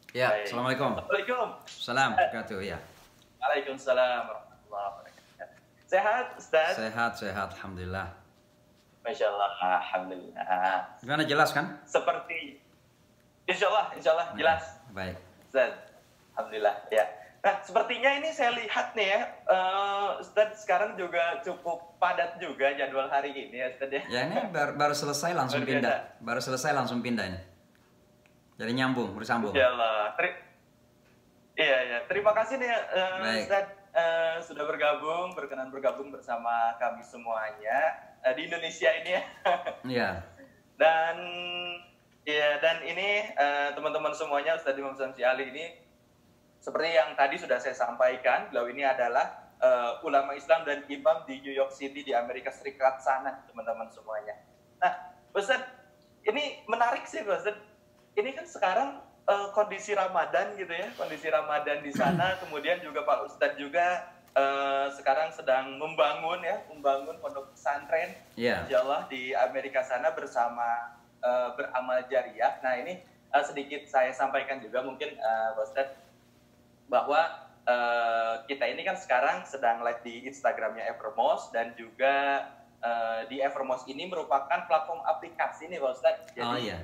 Ya, Baik. Assalamualaikum. Assalamualaikum. Salam wabarakatuh, ya. Waalaikumsalam warahmatullahi wabarakatuh. Sehat, Ustaz? Sehat, sehat, Alhamdulillah. Masya Allah, Alhamdulillah. Gimana, jelas kan? Seperti, insya Allah Oke, jelas, baik. Ustaz. Alhamdulillah, ya. Nah, sepertinya ini saya lihat nih ya, Ustaz sekarang juga cukup padat juga jadwal hari ini ya, Ustaz ya. Ya, ini baru selesai langsung Luar biasa. pindah. Baru selesai langsung pindah ini. Jadi nyambung, bersambung. Insya Allah. Iya, ya. Terima kasih nih Baik. Ustaz sudah berkenan bergabung bersama kami semuanya di Indonesia ini ya. Iya. Dan ya, dan ini teman-teman semuanya, Ustaz Imam Samsi Ali ini seperti yang tadi sudah saya sampaikan, beliau ini adalah ulama Islam dan imam di New York City di Amerika Serikat sana, teman-teman semuanya. Nah, Ustaz, ini menarik sih, Ustaz. Ini kan sekarang kondisi Ramadan gitu ya, kondisi Ramadan di sana, kemudian juga Pak Ustadz juga sekarang sedang membangun pondok pesantren, Iya. Insya Allah di Amerika sana bersama beramal jariah. Nah ini sedikit saya sampaikan juga mungkin Pak Ustadz, bahwa kita ini kan sekarang sedang live di Instagramnya Evermos, dan juga di Evermos ini merupakan platform aplikasi nih Pak Ustadz. Jadi Oh iya.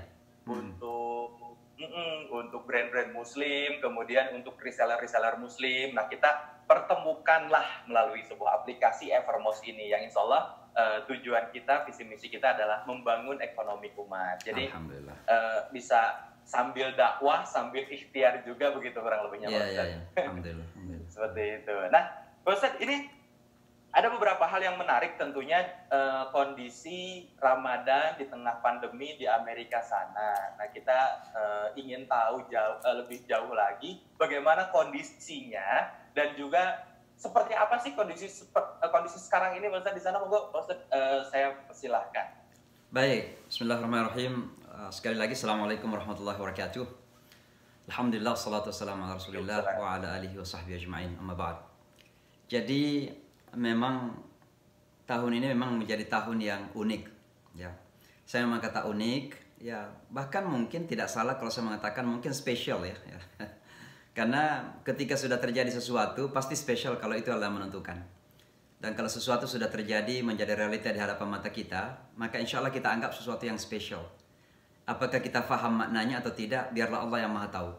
untuk brand-brand muslim, kemudian untuk reseller-reseller muslim. Nah, kita pertemukanlah melalui sebuah aplikasi Evermos ini yang insya Allah tujuan kita, visi misi kita adalah membangun ekonomi umat. Jadi Alhamdulillah. bisa sambil dakwah, sambil ikhtiar juga, begitu kurang lebihnya Iya, Pak iya, Ustadz. iya. Alhamdulillah. Alhamdulillah. Seperti itu. Nah, Pak Ustadz, ini ada beberapa hal yang menarik tentunya, kondisi Ramadan di tengah pandemi di Amerika sana. Nah, kita ingin tahu lebih jauh lagi bagaimana kondisinya, dan juga seperti apa sih kondisi sekarang ini Pak Ustadz di sana. Monggo Pak Ustadz, saya persilahkan. Baik, Bismillahirrahmanirrahim. Sekali lagi, Assalamualaikum warahmatullahi wabarakatuh. Alhamdulillah, salatu wassalamu ala rasulillah wa ala alihi wa sahbihi ajma'in, amma ba'd. Jadi memang tahun ini memang menjadi tahun yang unik, ya. Saya memang kata unik, ya, bahkan mungkin tidak salah kalau saya mengatakan mungkin spesial, ya. Karena ketika sudah terjadi sesuatu pasti spesial kalau itu adalah menentukan. Dan kalau sesuatu sudah terjadi menjadi realita di hadapan mata kita, maka insya Allah kita anggap sesuatu yang spesial. Apakah kita faham maknanya atau tidak, biarlah Allah yang maha tahu.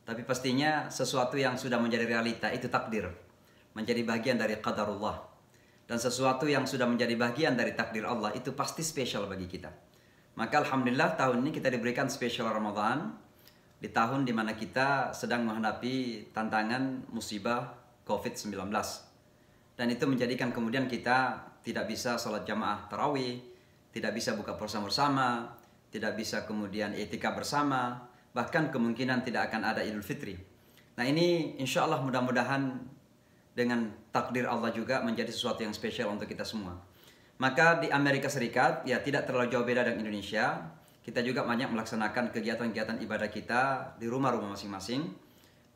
Tapi pastinya sesuatu yang sudah menjadi realita itu takdir, menjadi bagian dari qadarullah. Dan sesuatu yang sudah menjadi bagian dari takdir Allah itu pasti spesial bagi kita. Maka Alhamdulillah tahun ini kita diberikan spesial Ramadan, di tahun dimana kita sedang menghadapi tantangan musibah COVID-19. Dan itu menjadikan kemudian kita tidak bisa sholat jamaah tarawih, tidak bisa buka puasa bersama, tidak bisa kemudian i'tikaf bersama, bahkan kemungkinan tidak akan ada Idul Fitri. Nah ini insya Allah mudah-mudahan dengan takdir Allah juga menjadi sesuatu yang spesial untuk kita semua. Maka di Amerika Serikat, ya tidak terlalu jauh beda dengan Indonesia, kita juga banyak melaksanakan kegiatan-kegiatan ibadah kita di rumah-rumah masing-masing.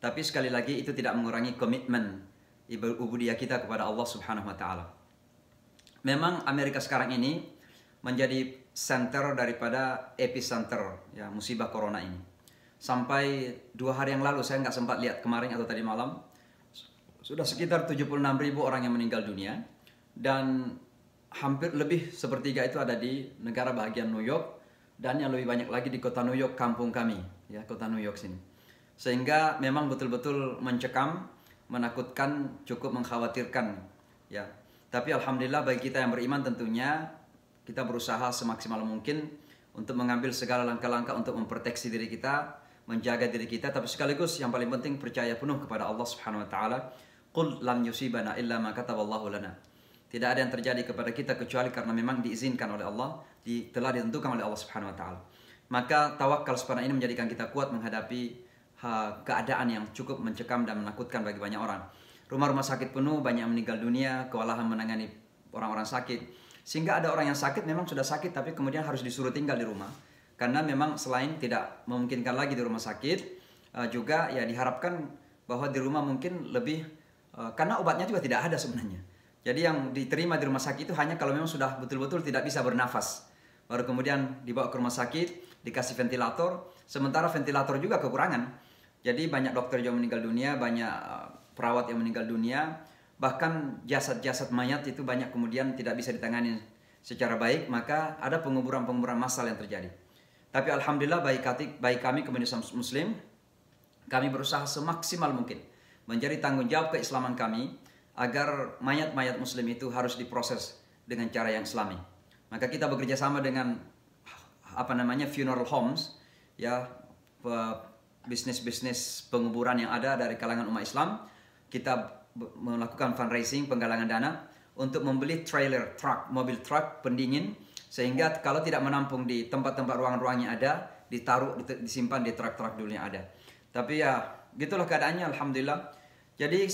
Tapi sekali lagi itu tidak mengurangi komitmen ubudiyah kita kepada Allah Subhanahu wa Ta'ala. Memang Amerika sekarang ini menjadi center daripada epicenter, ya, musibah corona ini. Sampai 2 hari yang lalu, saya nggak sempat lihat kemarin atau tadi malam, sudah sekitar 76.000 orang yang meninggal dunia, dan hampir lebih sepertiga itu ada di negara bahagian New York, dan yang lebih banyak lagi di kota New York, kampung kami, ya, kota New York sini. Sehingga memang betul-betul mencekam, menakutkan, cukup mengkhawatirkan, ya. Tapi alhamdulillah bagi kita yang beriman tentunya kita berusaha semaksimal mungkin untuk mengambil segala langkah-langkah untuk memproteksi diri kita, menjaga diri kita, tapi sekaligus yang paling penting percaya penuh kepada Allah Subhanahu wa Ta'ala. Qul lam yusibana illa ma kataballahu lana. Tidak ada yang terjadi kepada kita kecuali karena memang diizinkan oleh Allah, telah ditentukan oleh Allah Subhanahu wa Ta'ala. Maka tawakal seperti ini menjadikan kita kuat menghadapi keadaan yang cukup mencekam dan menakutkan bagi banyak orang. Rumah-rumah sakit penuh, banyak yang meninggal dunia, kewalahan menangani orang-orang sakit. Sehingga ada orang yang sakit memang sudah sakit tapi kemudian harus disuruh tinggal di rumah. Karena memang selain tidak memungkinkan lagi di rumah sakit, juga ya diharapkan bahwa di rumah mungkin lebih, karena obatnya juga tidak ada sebenarnya. Jadi yang diterima di rumah sakit itu hanya kalau memang sudah betul-betul tidak bisa bernafas. Baru kemudian dibawa ke rumah sakit, dikasih ventilator, sementara ventilator juga kekurangan. Jadi banyak dokter yang meninggal dunia, banyak perawat yang meninggal dunia, bahkan jasad-jasad mayat itu banyak kemudian tidak bisa ditangani secara baik, maka ada penguburan-penguburan massal yang terjadi. Tapi alhamdulillah baik kami komunitas muslim, kami berusaha semaksimal mungkin menjadi tanggung jawab keislaman kami agar mayat-mayat muslim itu harus diproses dengan cara yang islami. Maka kita bekerja sama dengan funeral homes, ya, bisnis-bisnis penguburan yang ada dari kalangan umat Islam. Kita melakukan fundraising, penggalangan dana untuk membeli trailer truck, mobil truk pendingin, sehingga kalau tidak menampung di tempat-tempat ruang-ruang yang ada, disimpan di truk-truk dulu yang ada. Tapi ya gitulah keadaannya, alhamdulillah. Jadi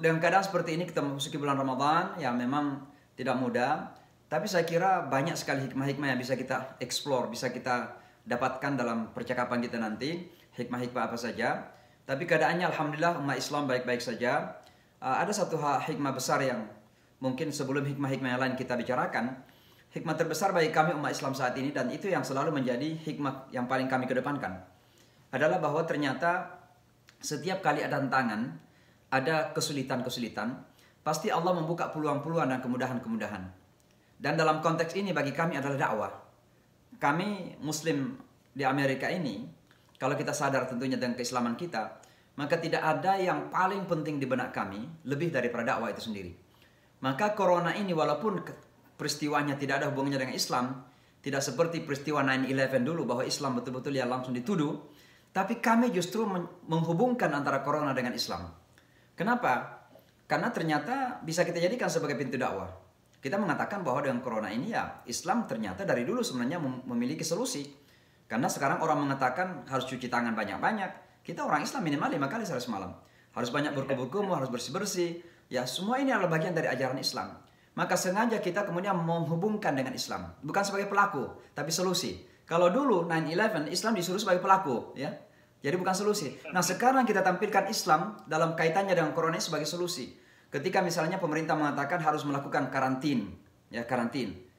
dengan keadaan seperti ini kita memasuki bulan Ramadan, ya memang tidak mudah. Tapi saya kira banyak sekali hikmah-hikmah yang bisa kita explore, bisa kita dapatkan dalam percakapan kita nanti. Hikmah-hikmah apa saja. Tapi keadaannya alhamdulillah umat Islam baik-baik saja. Ada satu hikmah besar yang mungkin sebelum hikmah-hikmah yang lain kita bicarakan. Hikmah terbesar bagi kami umat Islam saat ini, dan itu yang selalu menjadi hikmah yang paling kami kedepankan, adalah bahwa ternyata setiap kali ada tantangan, ada kesulitan-kesulitan, pasti Allah membuka peluang-peluang dan kemudahan-kemudahan. Dan dalam konteks ini bagi kami adalah dakwah. Kami Muslim di Amerika ini, kalau kita sadar tentunya dengan keislaman kita, maka tidak ada yang paling penting di benak kami lebih daripada dakwah itu sendiri. Maka corona ini walaupun peristiwanya tidak ada hubungannya dengan Islam, tidak seperti peristiwa 9/11 dulu bahwa Islam betul-betul ya langsung dituduh, tapi kami justru menghubungkan antara corona dengan Islam. Kenapa? Karena ternyata bisa kita jadikan sebagai pintu dakwah. Kita mengatakan bahwa dengan corona ini ya Islam ternyata dari dulu sebenarnya memiliki solusi. Karena sekarang orang mengatakan harus cuci tangan banyak-banyak. Kita orang Islam minimal 5 kali sehari semalam. Harus banyak berkumur, harus bersih-bersih. Ya semua ini adalah bagian dari ajaran Islam. Maka sengaja kita kemudian menghubungkan dengan Islam. Bukan sebagai pelaku, tapi solusi. Kalau dulu 9/11 Islam disuruh sebagai pelaku, ya. Jadi bukan solusi. Nah sekarang kita tampilkan Islam dalam kaitannya dengan corona ini sebagai solusi. Ketika misalnya pemerintah mengatakan harus melakukan karantin, ya quarantine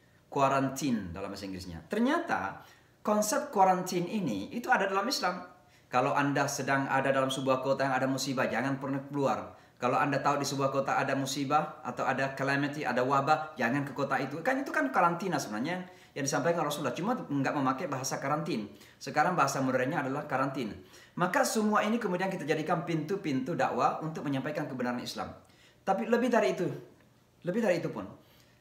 dalam bahasa Inggrisnya. Ternyata konsep quarantine ini itu ada dalam Islam. Kalau Anda sedang ada dalam sebuah kota yang ada musibah, jangan pernah keluar. Kalau Anda tahu di sebuah kota ada musibah atau ada calamity, ada wabah, jangan ke kota itu. Kan itu kan karantina sebenarnya yang disampaikan Rasulullah. Cuma nggak memakai bahasa karantin. Sekarang bahasa modernnya adalah karantin. Maka semua ini kemudian kita jadikan pintu-pintu dakwah untuk menyampaikan kebenaran Islam. Tapi lebih dari itu pun,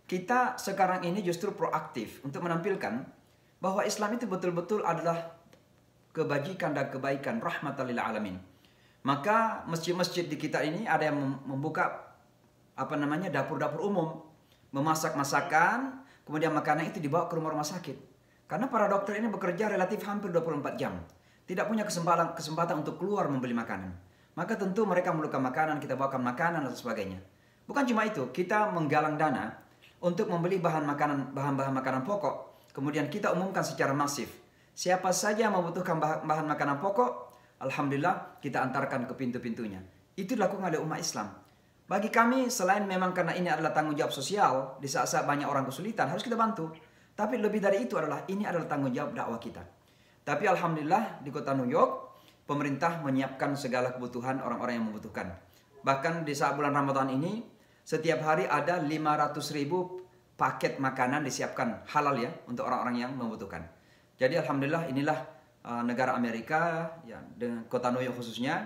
kita sekarang ini justru proaktif untuk menampilkan bahwa Islam itu betul-betul adalah kebajikan dan kebaikan, rahmatan lil alamin. Maka masjid-masjid di kita ini ada yang membuka dapur-dapur umum, memasak masakan, kemudian makanan itu dibawa ke rumah-rumah sakit. Karena para dokter ini bekerja relatif hampir 24 jam. Tidak punya kesempatan untuk keluar membeli makanan. Maka tentu mereka memerlukan makanan, kita bawakan makanan dan sebagainya. Bukan cuma itu, kita menggalang dana untuk membeli bahan-bahan makanan pokok. Kemudian kita umumkan secara masif. Siapa saja yang membutuhkan bahan makanan pokok, alhamdulillah kita antarkan ke pintu-pintunya. Itu dilakukan oleh umat Islam. Bagi kami, selain memang karena ini adalah tanggung jawab sosial, di saat-saat banyak orang kesulitan, harus kita bantu. Tapi lebih dari itu ini adalah tanggung jawab dakwah kita. Tapi alhamdulillah di kota New York, pemerintah menyiapkan segala kebutuhan orang-orang yang membutuhkan. Bahkan di saat bulan Ramadan ini, setiap hari ada 500.000 paket makanan disiapkan halal ya untuk orang-orang yang membutuhkan. Jadi alhamdulillah inilah negara Amerika, ya, dengan kota New York khususnya,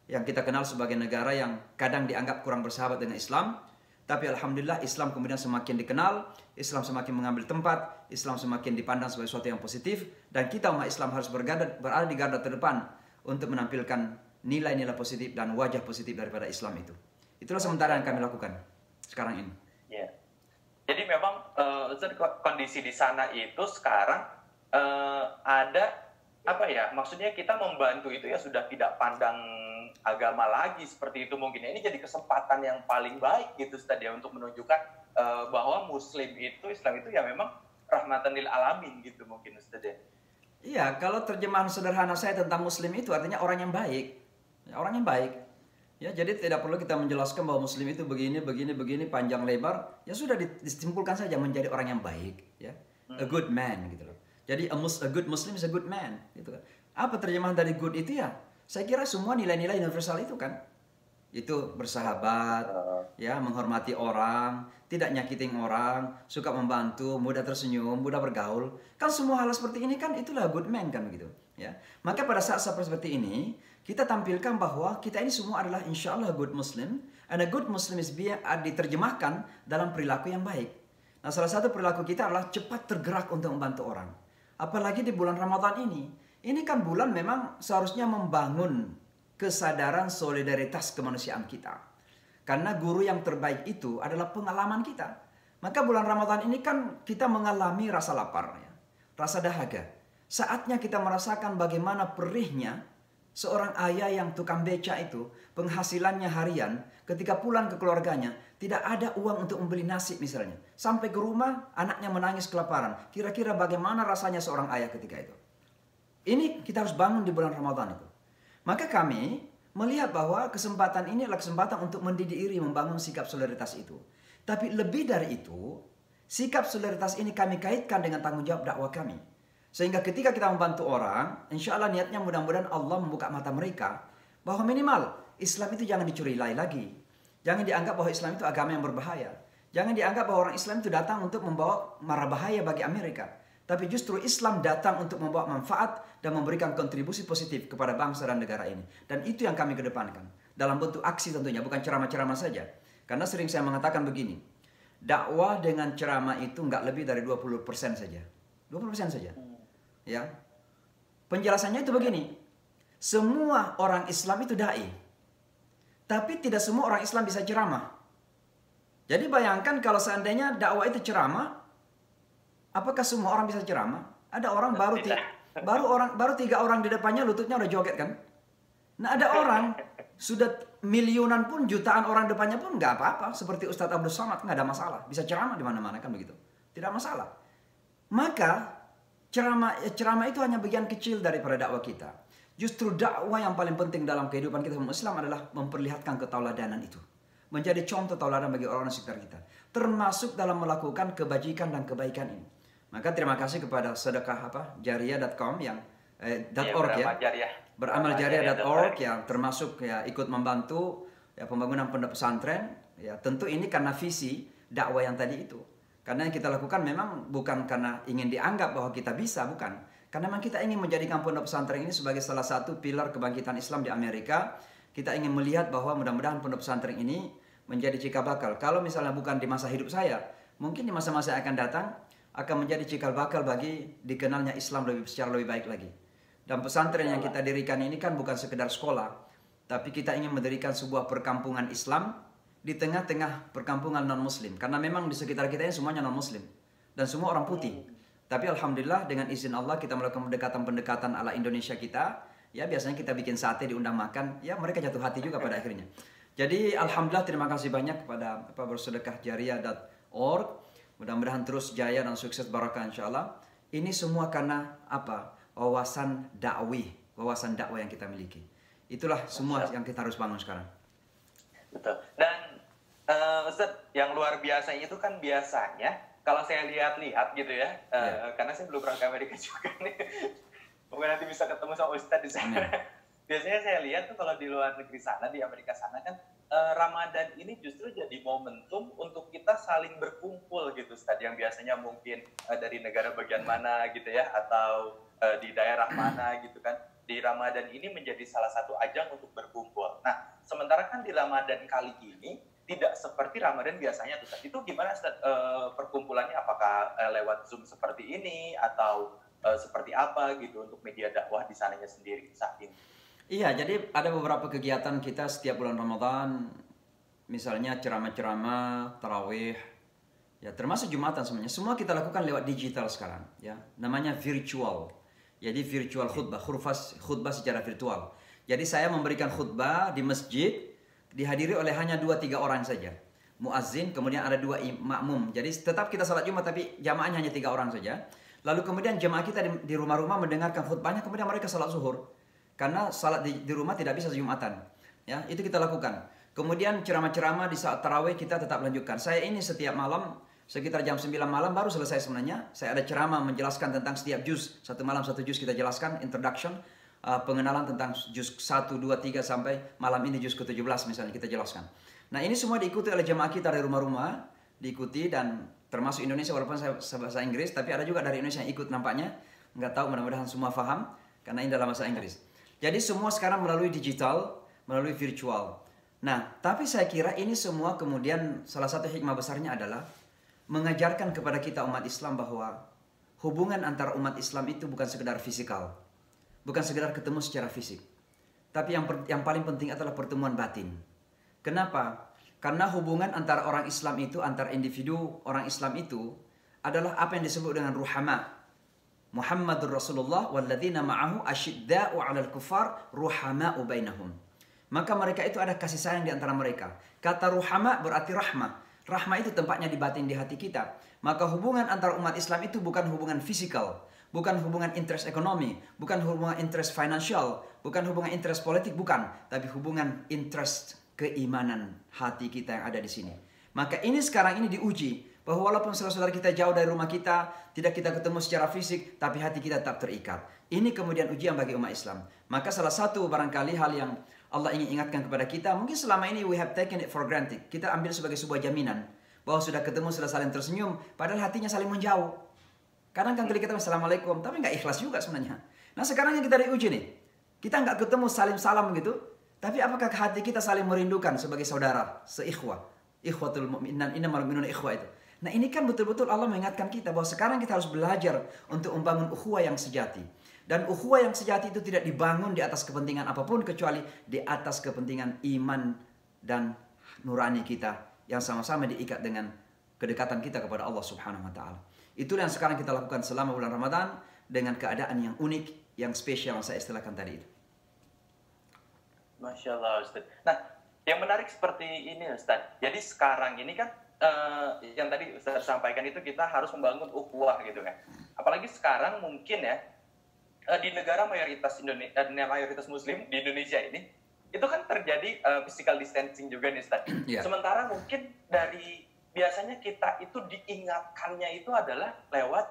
yang kita kenal sebagai negara yang kadang dianggap kurang bersahabat dengan Islam. Tapi alhamdulillah Islam kemudian semakin dikenal, Islam semakin mengambil tempat, Islam semakin dipandang sebagai sesuatu yang positif. Dan kita umat Islam harus berada di garda terdepan untuk menampilkan nilai-nilai positif dan wajah positif daripada Islam itu. Itulah sementara yang kami lakukan sekarang ini. Ya. Jadi memang kondisi di sana itu sekarang ada maksudnya kita membantu itu ya sudah tidak pandang agama lagi seperti itu mungkin. Ini jadi kesempatan yang paling baik gitu Ustaz ya untuk menunjukkan bahwa Islam itu ya memang rahmatan lil alamin gitu mungkin Ustaz ya. Iya, kalau terjemahan sederhana saya tentang Muslim itu artinya orang yang baik. Orang yang baik. Ya, jadi tidak perlu kita menjelaskan bahwa Muslim itu begini, panjang lebar. Ya sudah disimpulkan saja menjadi orang yang baik. Ya, a good man gitu loh. Jadi a good Muslim is a good man. Gitu kan. Apa terjemahan dari good itu ya? Saya kira semua nilai-nilai universal itu kan. Itu bersahabat, ya, menghormati orang, tidak nyakitin orang, suka membantu, mudah tersenyum, mudah bergaul. Kan semua hal seperti ini kan itulah good man kan begitu, ya. Maka pada saat seperti ini, kita tampilkan bahwa kita ini semua adalah insya Allah good Muslim, and a good Muslim is diterjemahkan dalam perilaku yang baik. Nah, salah satu perilaku kita adalah cepat tergerak untuk membantu orang. Apalagi di bulan Ramadan ini. Ini kan bulan memang seharusnya membangun kesadaran solidaritas kemanusiaan kita. Karena guru yang terbaik itu adalah pengalaman kita. Maka bulan Ramadan ini kan kita mengalami rasa lapar, ya, rasa dahaga. Saatnya kita merasakan bagaimana perihnya seorang ayah yang tukang beca itu, penghasilannya harian, ketika pulang ke keluarganya, tidak ada uang untuk membeli nasi misalnya. Sampai ke rumah, anaknya menangis kelaparan. Kira-kira bagaimana rasanya seorang ayah ketika itu? Ini kita harus bangun di bulan Ramadan itu. Maka kami melihat bahwa kesempatan ini adalah kesempatan untuk mendidik diri, membangun sikap solidaritas itu. Tapi lebih dari itu, sikap solidaritas ini kami kaitkan dengan tanggung jawab dakwah kami. Sehingga ketika kita membantu orang, insya Allah niatnya mudah-mudahan Allah membuka mata mereka. Bahwa minimal Islam itu jangan dicurigai lagi. Jangan dianggap bahwa Islam itu agama yang berbahaya. Jangan dianggap bahwa orang Islam itu datang untuk membawa mara bahaya bagi Amerika. Tapi justru Islam datang untuk membawa manfaat dan memberikan kontribusi positif kepada bangsa dan negara ini. Dan itu yang kami kedepankan. Dalam bentuk aksi tentunya, bukan ceramah-ceramah saja. Karena sering saya mengatakan begini. Dakwah dengan ceramah itu nggak lebih dari 20% saja. 20% saja. Ya. Penjelasannya itu begini. Semua orang Islam itu dai. Tapi tidak semua orang Islam bisa ceramah. Jadi bayangkan kalau seandainya dakwah itu ceramah, apakah semua orang bisa ceramah? Ada orang baru 3 orang di depannya lututnya udah joget kan? Nah, ada orang sudah miliunan pun, jutaan orang depannya pun nggak apa-apa. Seperti Ustadz Abdul Somad, nggak ada masalah. Bisa ceramah di mana-mana kan begitu. Tidak masalah. Maka ceramah itu hanya bagian kecil daripada dakwah kita. Justru dakwah yang paling penting dalam kehidupan kita umat Islam adalah memperlihatkan ketauladanan itu. Menjadi contoh tauladan bagi orang-orang sekitar kita. Termasuk dalam melakukan kebajikan dan kebaikan ini. Maka terima kasih kepada sedekah.jariah.com yang .org ya. Beramaljaria.org yang termasuk ya ikut membantu ya pembangunan pondok pesantren. Ya tentu ini karena visi dakwah yang tadi itu. Karena yang kita lakukan memang bukan karena ingin dianggap bahwa kita bisa, bukan. Karena memang kita ingin menjadikan pondok pesantren ini sebagai salah satu pilar kebangkitan Islam di Amerika. Kita ingin melihat bahwa mudah-mudahan pondok pesantren ini menjadi cikal bakal. Kalau misalnya bukan di masa hidup saya, mungkin di masa-masa yang akan datang akan menjadi cikal bakal bagi dikenalnya Islam secara lebih baik lagi. Dan pesantren yang kita dirikan ini kan bukan sekedar sekolah, tapi kita ingin mendirikan sebuah perkampungan Islam di tengah-tengah perkampungan non-Muslim. Karena memang di sekitar kita ini semuanya non-Muslim dan semua orang putih. Tapi alhamdulillah dengan izin Allah kita melakukan pendekatan-pendekatan ala Indonesia kita. Ya biasanya kita bikin sate diundang makan, ya mereka jatuh hati juga pada akhirnya. Jadi alhamdulillah terima kasih banyak kepada bersedekahjariah.org. Mudah-mudahan terus jaya dan sukses barakah insyaAllah. Ini semua karena apa? Wawasan dakwah yang kita miliki. Itulah semua yang kita harus bangun sekarang. Betul. Dan Ustaz, yang luar biasa itu kan biasanya kalau saya lihat-lihat gitu ya, karena saya belum pernah ke Amerika juga nih. Mungkin nanti bisa ketemu sama Ustaz di sana. Biasanya saya lihat tuh kalau di luar negeri sana, di Amerika sana kan Ramadan ini justru jadi momentum untuk kita saling berkumpul gitu Ustaz, yang biasanya mungkin dari negara bagian mana gitu ya, atau di daerah mana gitu kan. Di Ramadan ini menjadi salah satu ajang untuk berkumpul. Nah, sementara kan di Ramadan kali ini tidak seperti Ramadan biasanya tuh Ustaz. Itu gimana Ustaz perkumpulannya? Apakah lewat Zoom seperti ini atau seperti apa gitu untuk media dakwah di sananya sendiri saat ini? Iya, jadi ada beberapa kegiatan kita setiap bulan Ramadan, misalnya ceramah-ceramah, tarawih, ya termasuk Jumatan semuanya. Semua kita lakukan lewat digital sekarang, ya. Namanya virtual. Jadi virtual khutbah secara virtual. Jadi saya memberikan khutbah di masjid, dihadiri oleh hanya 2-3 orang saja. Muazzin, kemudian ada 2 makmum. Jadi tetap kita salat Jumat tapi jamaahnya hanya 3 orang saja. Lalu kemudian jamaah kita di rumah-rumah mendengarkan khutbahnya, kemudian mereka salat zuhur. Karena salat di rumah tidak bisa Jumatan. Ya, itu kita lakukan. Kemudian ceramah-ceramah di saat tarawih kita tetap lanjutkan. Saya ini setiap malam sekitar jam 9 malam baru selesai sebenarnya. Saya ada ceramah menjelaskan tentang setiap juz. 1 malam 1 juz kita jelaskan, introduction. pengenalan tentang juz 1, 2, 3 sampai malam ini juz ke-17 misalnya kita jelaskan. Nah ini semua diikuti oleh jemaah kita dari rumah-rumah, diikuti dan termasuk Indonesia walaupun saya bahasa Inggris, tapi ada juga dari Indonesia yang ikut nampaknya. Nggak tahu, mudah-mudahan semua paham karena ini dalam bahasa Inggris. Jadi semua sekarang melalui digital, melalui virtual. Nah, tapi saya kira ini semua kemudian salah satu hikmah besarnya adalah mengajarkan kepada kita umat Islam bahwa hubungan antara umat Islam itu bukan sekedar fisikal. Bukan sekedar ketemu secara fisik. Tapi yang paling penting adalah pertemuan batin. Kenapa? Karena hubungan antara orang Islam itu, antar individu orang Islam itu adalah apa yang disebut dengan ruhama. Muhammadur Rasulullah walladzina ma'ahu asyidda'u 'alal kuffar ruhama'u bainahum. Maka mereka itu ada kasih sayang di antara mereka. Kata ruhama berarti rahmah. Rahmah itu tempatnya di batin, di hati kita. Maka hubungan antara umat Islam itu bukan hubungan fisikal. Bukan hubungan interest ekonomi, bukan hubungan interest financial, bukan hubungan interest politik, bukan. Tapi hubungan interest keimanan hati kita yang ada di sini. Maka ini sekarang ini diuji. Bahwa walaupun saudara-saudara kita jauh dari rumah kita, tidak kita ketemu secara fisik, tapi hati kita tetap terikat. Ini kemudian ujian bagi umat Islam. Maka salah satu barangkali hal yang Allah ingin ingatkan kepada kita, mungkin selama ini we have taken it for granted. Kita ambil sebagai sebuah jaminan. Bahwa sudah ketemu, sudah saling tersenyum, padahal hatinya saling menjauh. Kadang kan kita assalamualaikum, tapi nggak ikhlas juga sebenarnya. Nah sekarang yang kita diuji nih, kita nggak ketemu salim-salam begitu, tapi apakah hati kita saling merindukan sebagai saudara, seikhwah, ikhwatul mu'minan, innamal mu'minuna ikhwah itu. Nah ini kan betul-betul Allah mengingatkan kita bahwa sekarang kita harus belajar untuk membangun ukhuwah yang sejati. Dan ukhuwah yang sejati itu tidak dibangun di atas kepentingan apapun kecuali di atas kepentingan iman dan nurani kita yang sama-sama diikat dengan kedekatan kita kepada Allah Subhanahu wa taala. Itulah yang sekarang kita lakukan selama bulan Ramadan dengan keadaan yang unik, yang spesial yang saya istilahkan tadi itu. Masya Allah Ustaz. Nah, yang menarik seperti ini Ustaz. Jadi sekarang ini kan yang tadi Ustaz sampaikan itu kita harus membangun ukhuwah gitu kan. Apalagi sekarang mungkin ya di negara mayoritas mayoritas Muslim di Indonesia ini itu kan terjadi physical distancing juga nih Ustaz. Yeah. Sementara mungkin dari biasanya kita itu diingatkannya itu adalah lewat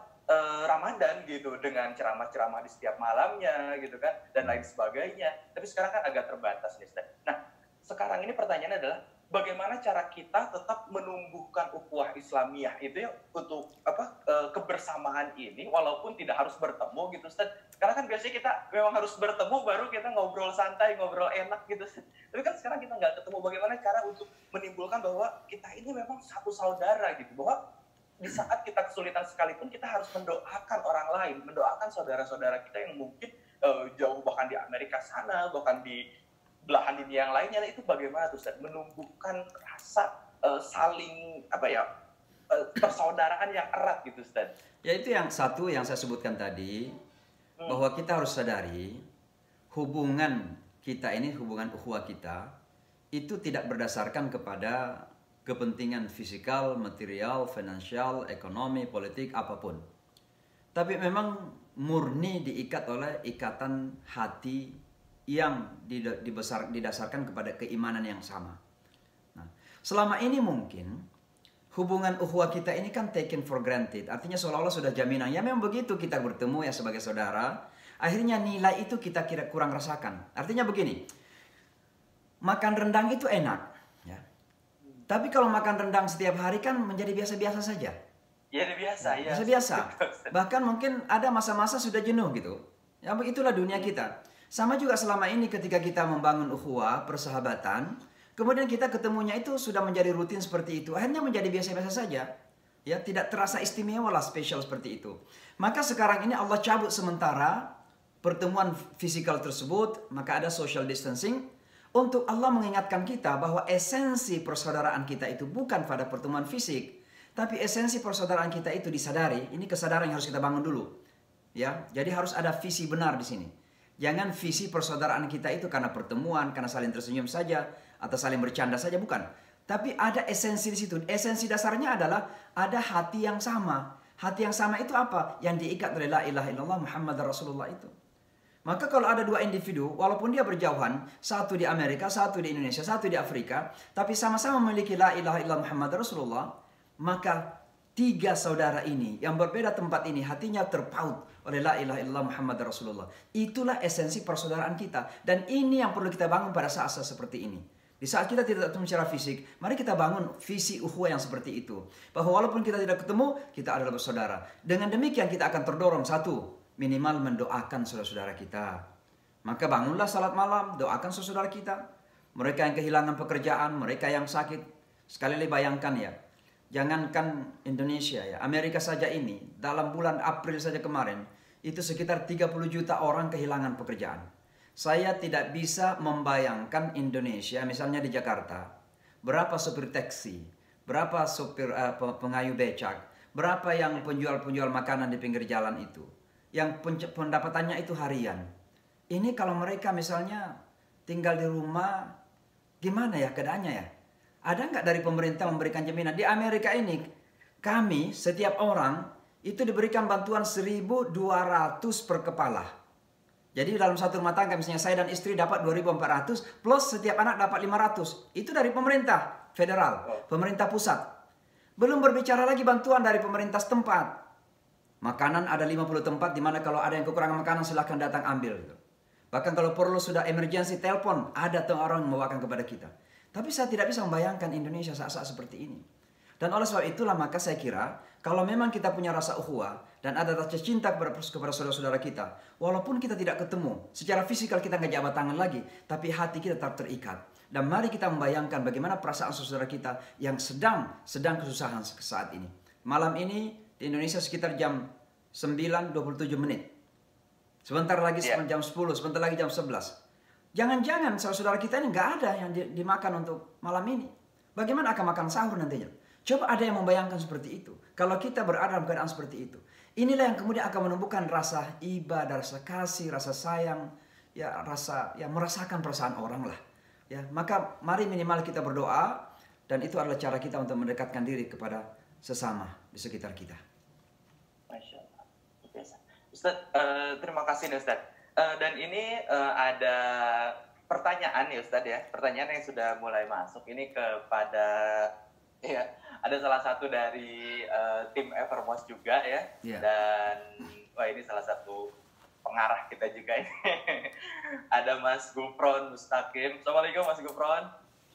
Ramadan gitu, dengan ceramah-ceramah di setiap malamnya gitu kan dan lain sebagainya. Tapi sekarang kan agak terbatas nih Ustaz. Nah, sekarang ini pertanyaannya adalah bagaimana cara kita tetap menumbuhkan ukhuwah Islamiyah itu ya untuk kebersamaan ini walaupun tidak harus bertemu gitu Ustaz. Karena kan biasanya kita memang harus bertemu baru kita ngobrol santai, ngobrol enak gitu. Tapi kan sekarang kita nggak ketemu, bagaimana cara untuk menimbulkan bahwa kita ini memang satu saudara gitu. Bahwa di saat kita kesulitan sekalipun kita harus mendoakan orang lain, mendoakan saudara-saudara kita yang mungkin jauh bahkan di Amerika sana, bahkan di belahan dunia yang lainnya. Itu bagaimana tuh Ustaz menumbuhkan rasa saling persaudaraan yang erat gitu Ustaz. Ya itu yang satu yang saya sebutkan tadi. Bahwa kita harus sadari hubungan kita ini, hubungan ukhuwah kita itu tidak berdasarkan kepada kepentingan fisikal, material, finansial, ekonomi, politik, apapun. Tapi memang murni diikat oleh ikatan hati yang didasarkan kepada keimanan yang sama. Nah, selama ini mungkin hubungan ukhuwah kita ini kan taken for granted. Artinya seolah-olah sudah jaminan. Ya memang begitu kita bertemu ya sebagai saudara. Akhirnya nilai itu kita kira kurang rasakan. Artinya begini. Makan rendang itu enak. Ya. Tapi kalau makan rendang setiap hari kan menjadi biasa-biasa saja. Ya biasa ya. Biasa-biasa. Bahkan mungkin ada masa-masa sudah jenuh gitu. Ya begitulah dunia kita. Sama juga selama ini ketika kita membangun ukhuwah, persahabatan. Kemudian kita ketemunya itu sudah menjadi rutin seperti itu. Akhirnya menjadi biasa-biasa saja. Ya, tidak terasa istimewa lah, spesial seperti itu. Maka sekarang ini Allah cabut sementara pertemuan fisikal tersebut. Maka ada social distancing. Untuk Allah mengingatkan kita bahwa esensi persaudaraan kita itu bukan pada pertemuan fisik. Tapi esensi persaudaraan kita itu disadari. Ini kesadaran yang harus kita bangun dulu. Ya, jadi harus ada visi benar di sini. Jangan visi persaudaraan kita itu karena pertemuan, karena saling tersenyum saja, atau saling bercanda saja, bukan. Tapi ada esensi di situ. Esensi dasarnya adalah ada hati yang sama. Hati yang sama itu apa? Yang diikat oleh la ilaha illallah Muhammad Rasulullah itu. Maka kalau ada dua individu, walaupun dia berjauhan, satu di Amerika, satu di Indonesia, satu di Afrika, tapi sama-sama memiliki la ilaha illallah Muhammad Rasulullah, maka tiga saudara ini yang berbeda tempat ini hatinya terpaut oleh la ilaha illallah Muhammad Rasulullah. Itulah esensi persaudaraan kita. Dan ini yang perlu kita bangun pada saat-saat seperti ini. Di saat kita tidak ketemu secara fisik, mari kita bangun visi ukhuwah yang seperti itu. Bahwa walaupun kita tidak ketemu, kita adalah bersaudara. Dengan demikian kita akan terdorong, satu, minimal mendoakan saudara-saudara kita. Maka bangunlah salat malam, doakan saudara kita. Mereka yang kehilangan pekerjaan, mereka yang sakit. Sekali lagi bayangkan ya, jangankan Indonesia ya, Amerika saja ini, dalam bulan April saja kemarin, itu sekitar 30 juta orang kehilangan pekerjaan. Saya tidak bisa membayangkan Indonesia, misalnya di Jakarta, berapa sopir taksi, berapa sopir pengayuh becak, berapa yang penjual-penjual makanan di pinggir jalan itu, yang pendapatannya itu harian. Ini kalau mereka misalnya tinggal di rumah, gimana ya keadaannya ya? Ada nggak dari pemerintah memberikan jaminan? Di Amerika ini, kami setiap orang itu diberikan bantuan 1.200 per kepala. Jadi dalam satu rumah tangga, misalnya saya dan istri dapat 2.400, plus setiap anak dapat 500. Itu dari pemerintah federal, pemerintah pusat. Belum berbicara lagi bantuan dari pemerintah setempat. Makanan ada 50 tempat, di mana kalau ada yang kekurangan makanan silahkan datang ambil. Bahkan kalau perlu sudah emergency telepon, ada tuh orang yang membawakan kepada kita. Tapi saya tidak bisa membayangkan Indonesia saat-saat seperti ini. Dan oleh sebab itulah maka saya kira kalau memang kita punya rasa ukhuwah dan ada rasa cinta kepada saudara-saudara kita, walaupun kita tidak ketemu, secara fisikal kita nggak jabat tangan lagi, tapi hati kita tetap terikat. Dan mari kita membayangkan bagaimana perasaan saudara kita yang sedang kesusahan saat ini. Malam ini di Indonesia sekitar jam 9.27 menit. Sebentar lagi jam 10, sebentar lagi jam 11. Jangan-jangan saudara kita ini nggak ada yang dimakan untuk malam ini. Bagaimana akan makan sahur nantinya? Coba ada yang membayangkan seperti itu. Kalau kita berada dalam keadaan seperti itu. Inilah yang kemudian akan menumbuhkan rasa ibadah, rasa kasih, rasa sayang. Ya merasakan perasaan orang lah. Ya, maka mari minimal kita berdoa. Dan itu adalah cara kita untuk mendekatkan diri kepada sesama di sekitar kita. Masya Allah. Ustaz, terima kasih nih Ustaz. Dan ini ada pertanyaan nih Ustaz ya. Pertanyaan yang sudah mulai masuk ini kepada ya, ada salah satu dari tim Evermos juga ya. Yeah. Dan wah ini salah satu pengarah kita juga ini. Ada Mas Gufron Mustaqim. Assalamualaikum Mas Gufron.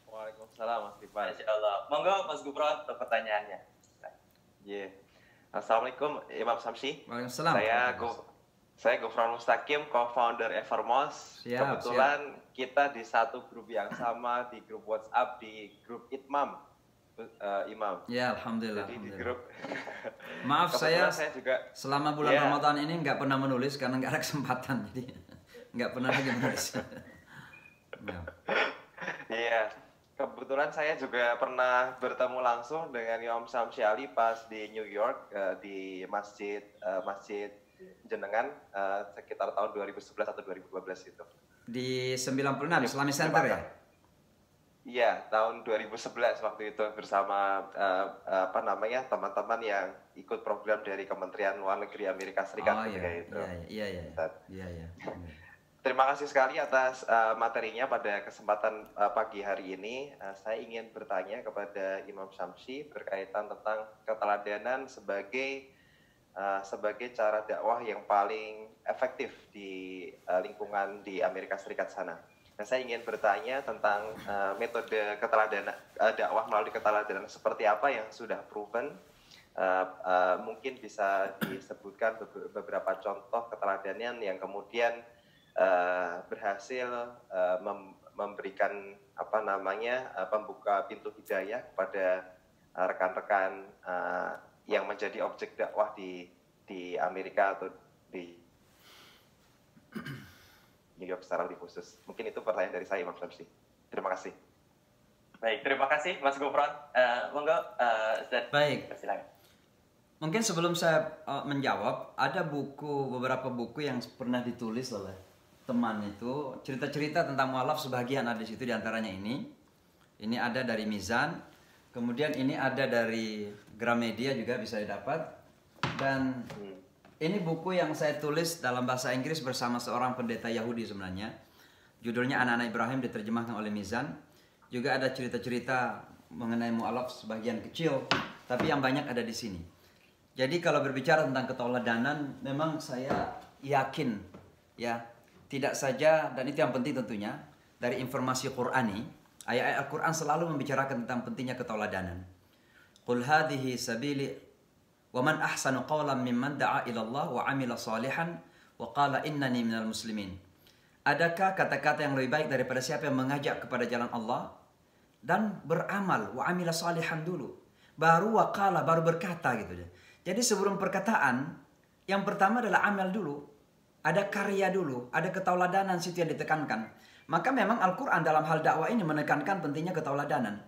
Waalaikumsalam Mas Rifan. Masya Allah. Monggo Mas Gufron untuk pertanyaannya. Yeah. Assalamualaikum Imam Samsi. Waalaikumsalam. Saya Gufron Mustaqim, co-founder Evermos. Kebetulan kita di satu grup yang sama, di grup WhatsApp, di grup Itmam, Imam. Ya, alhamdulillah. Jadi di grup. Maaf saya juga selama bulan Ramadan ini nggak pernah menulis karena nggak ada kesempatan, jadi nggak pernah lagi menulis. Iya. Kebetulan saya juga pernah bertemu langsung dengan Imam Samsi Ali pas di New York di masjid Jenengan sekitar tahun 2011 atau 2012 itu. Di 96 Islamic Center ya? Iya, tahun 2011 waktu itu bersama teman-teman yang ikut program dari Kementerian Luar Negeri Amerika Serikat itu. Iya. Terima kasih sekali atas materinya pada kesempatan pagi hari ini. Saya ingin bertanya kepada Imam Samsi berkaitan tentang keteladanan sebagai cara dakwah yang paling efektif di lingkungan di Amerika Serikat sana. Dan saya ingin bertanya tentang metode keteladanan dakwah melalui keteladanan seperti apa yang sudah proven. Mungkin bisa disebutkan beberapa contoh keteladanan yang kemudian berhasil memberikan pembuka pintu hidayah kepada rekan-rekan yang menjadi objek dakwah di Amerika atau di New York secara lebih khusus. Mungkin itu pertanyaan dari saya, Imam Samsi. Terima kasih. Baik, terima kasih Mas Gufron. Monggo, Ustaz. Baik. Silakan. Mungkin sebelum saya menjawab, ada beberapa buku yang pernah ditulis oleh teman itu, cerita-cerita tentang mualaf sebagian ada di situ, diantaranya ini. Ini ada dari Mizan, kemudian ini ada dari Gramedia juga bisa didapat. Dan ini buku yang saya tulis dalam bahasa Inggris bersama seorang pendeta Yahudi sebenarnya. Judulnya Anak-anak Ibrahim, diterjemahkan oleh Mizan. Juga ada cerita-cerita mengenai mualaf sebagian kecil. tapi yang banyak ada di sini. Jadi kalau berbicara tentang ketauladanan, memang saya yakin ya, tidak saja, dan itu yang penting tentunya dari informasi Qur'ani, ayat-ayat Al-Quran selalu membicarakan tentang pentingnya ketauladanan. Qul hadhihi sabili wa man ahsanu qawlan mimman da'a ila Allah wa amila salihan wa qala innani minal muslimin. Adakah kata-kata yang lebih baik daripada siapa yang mengajak kepada jalan Allah dan beramal, wa amila salihan dulu, baru waqala, baru berkata gitu. Jadi sebelum perkataan, yang pertama adalah amal dulu, ada karya dulu, ada ketauladanan, situ yang ditekankan. Maka memang Al-Quran dalam hal dakwah ini menekankan pentingnya ketauladanan.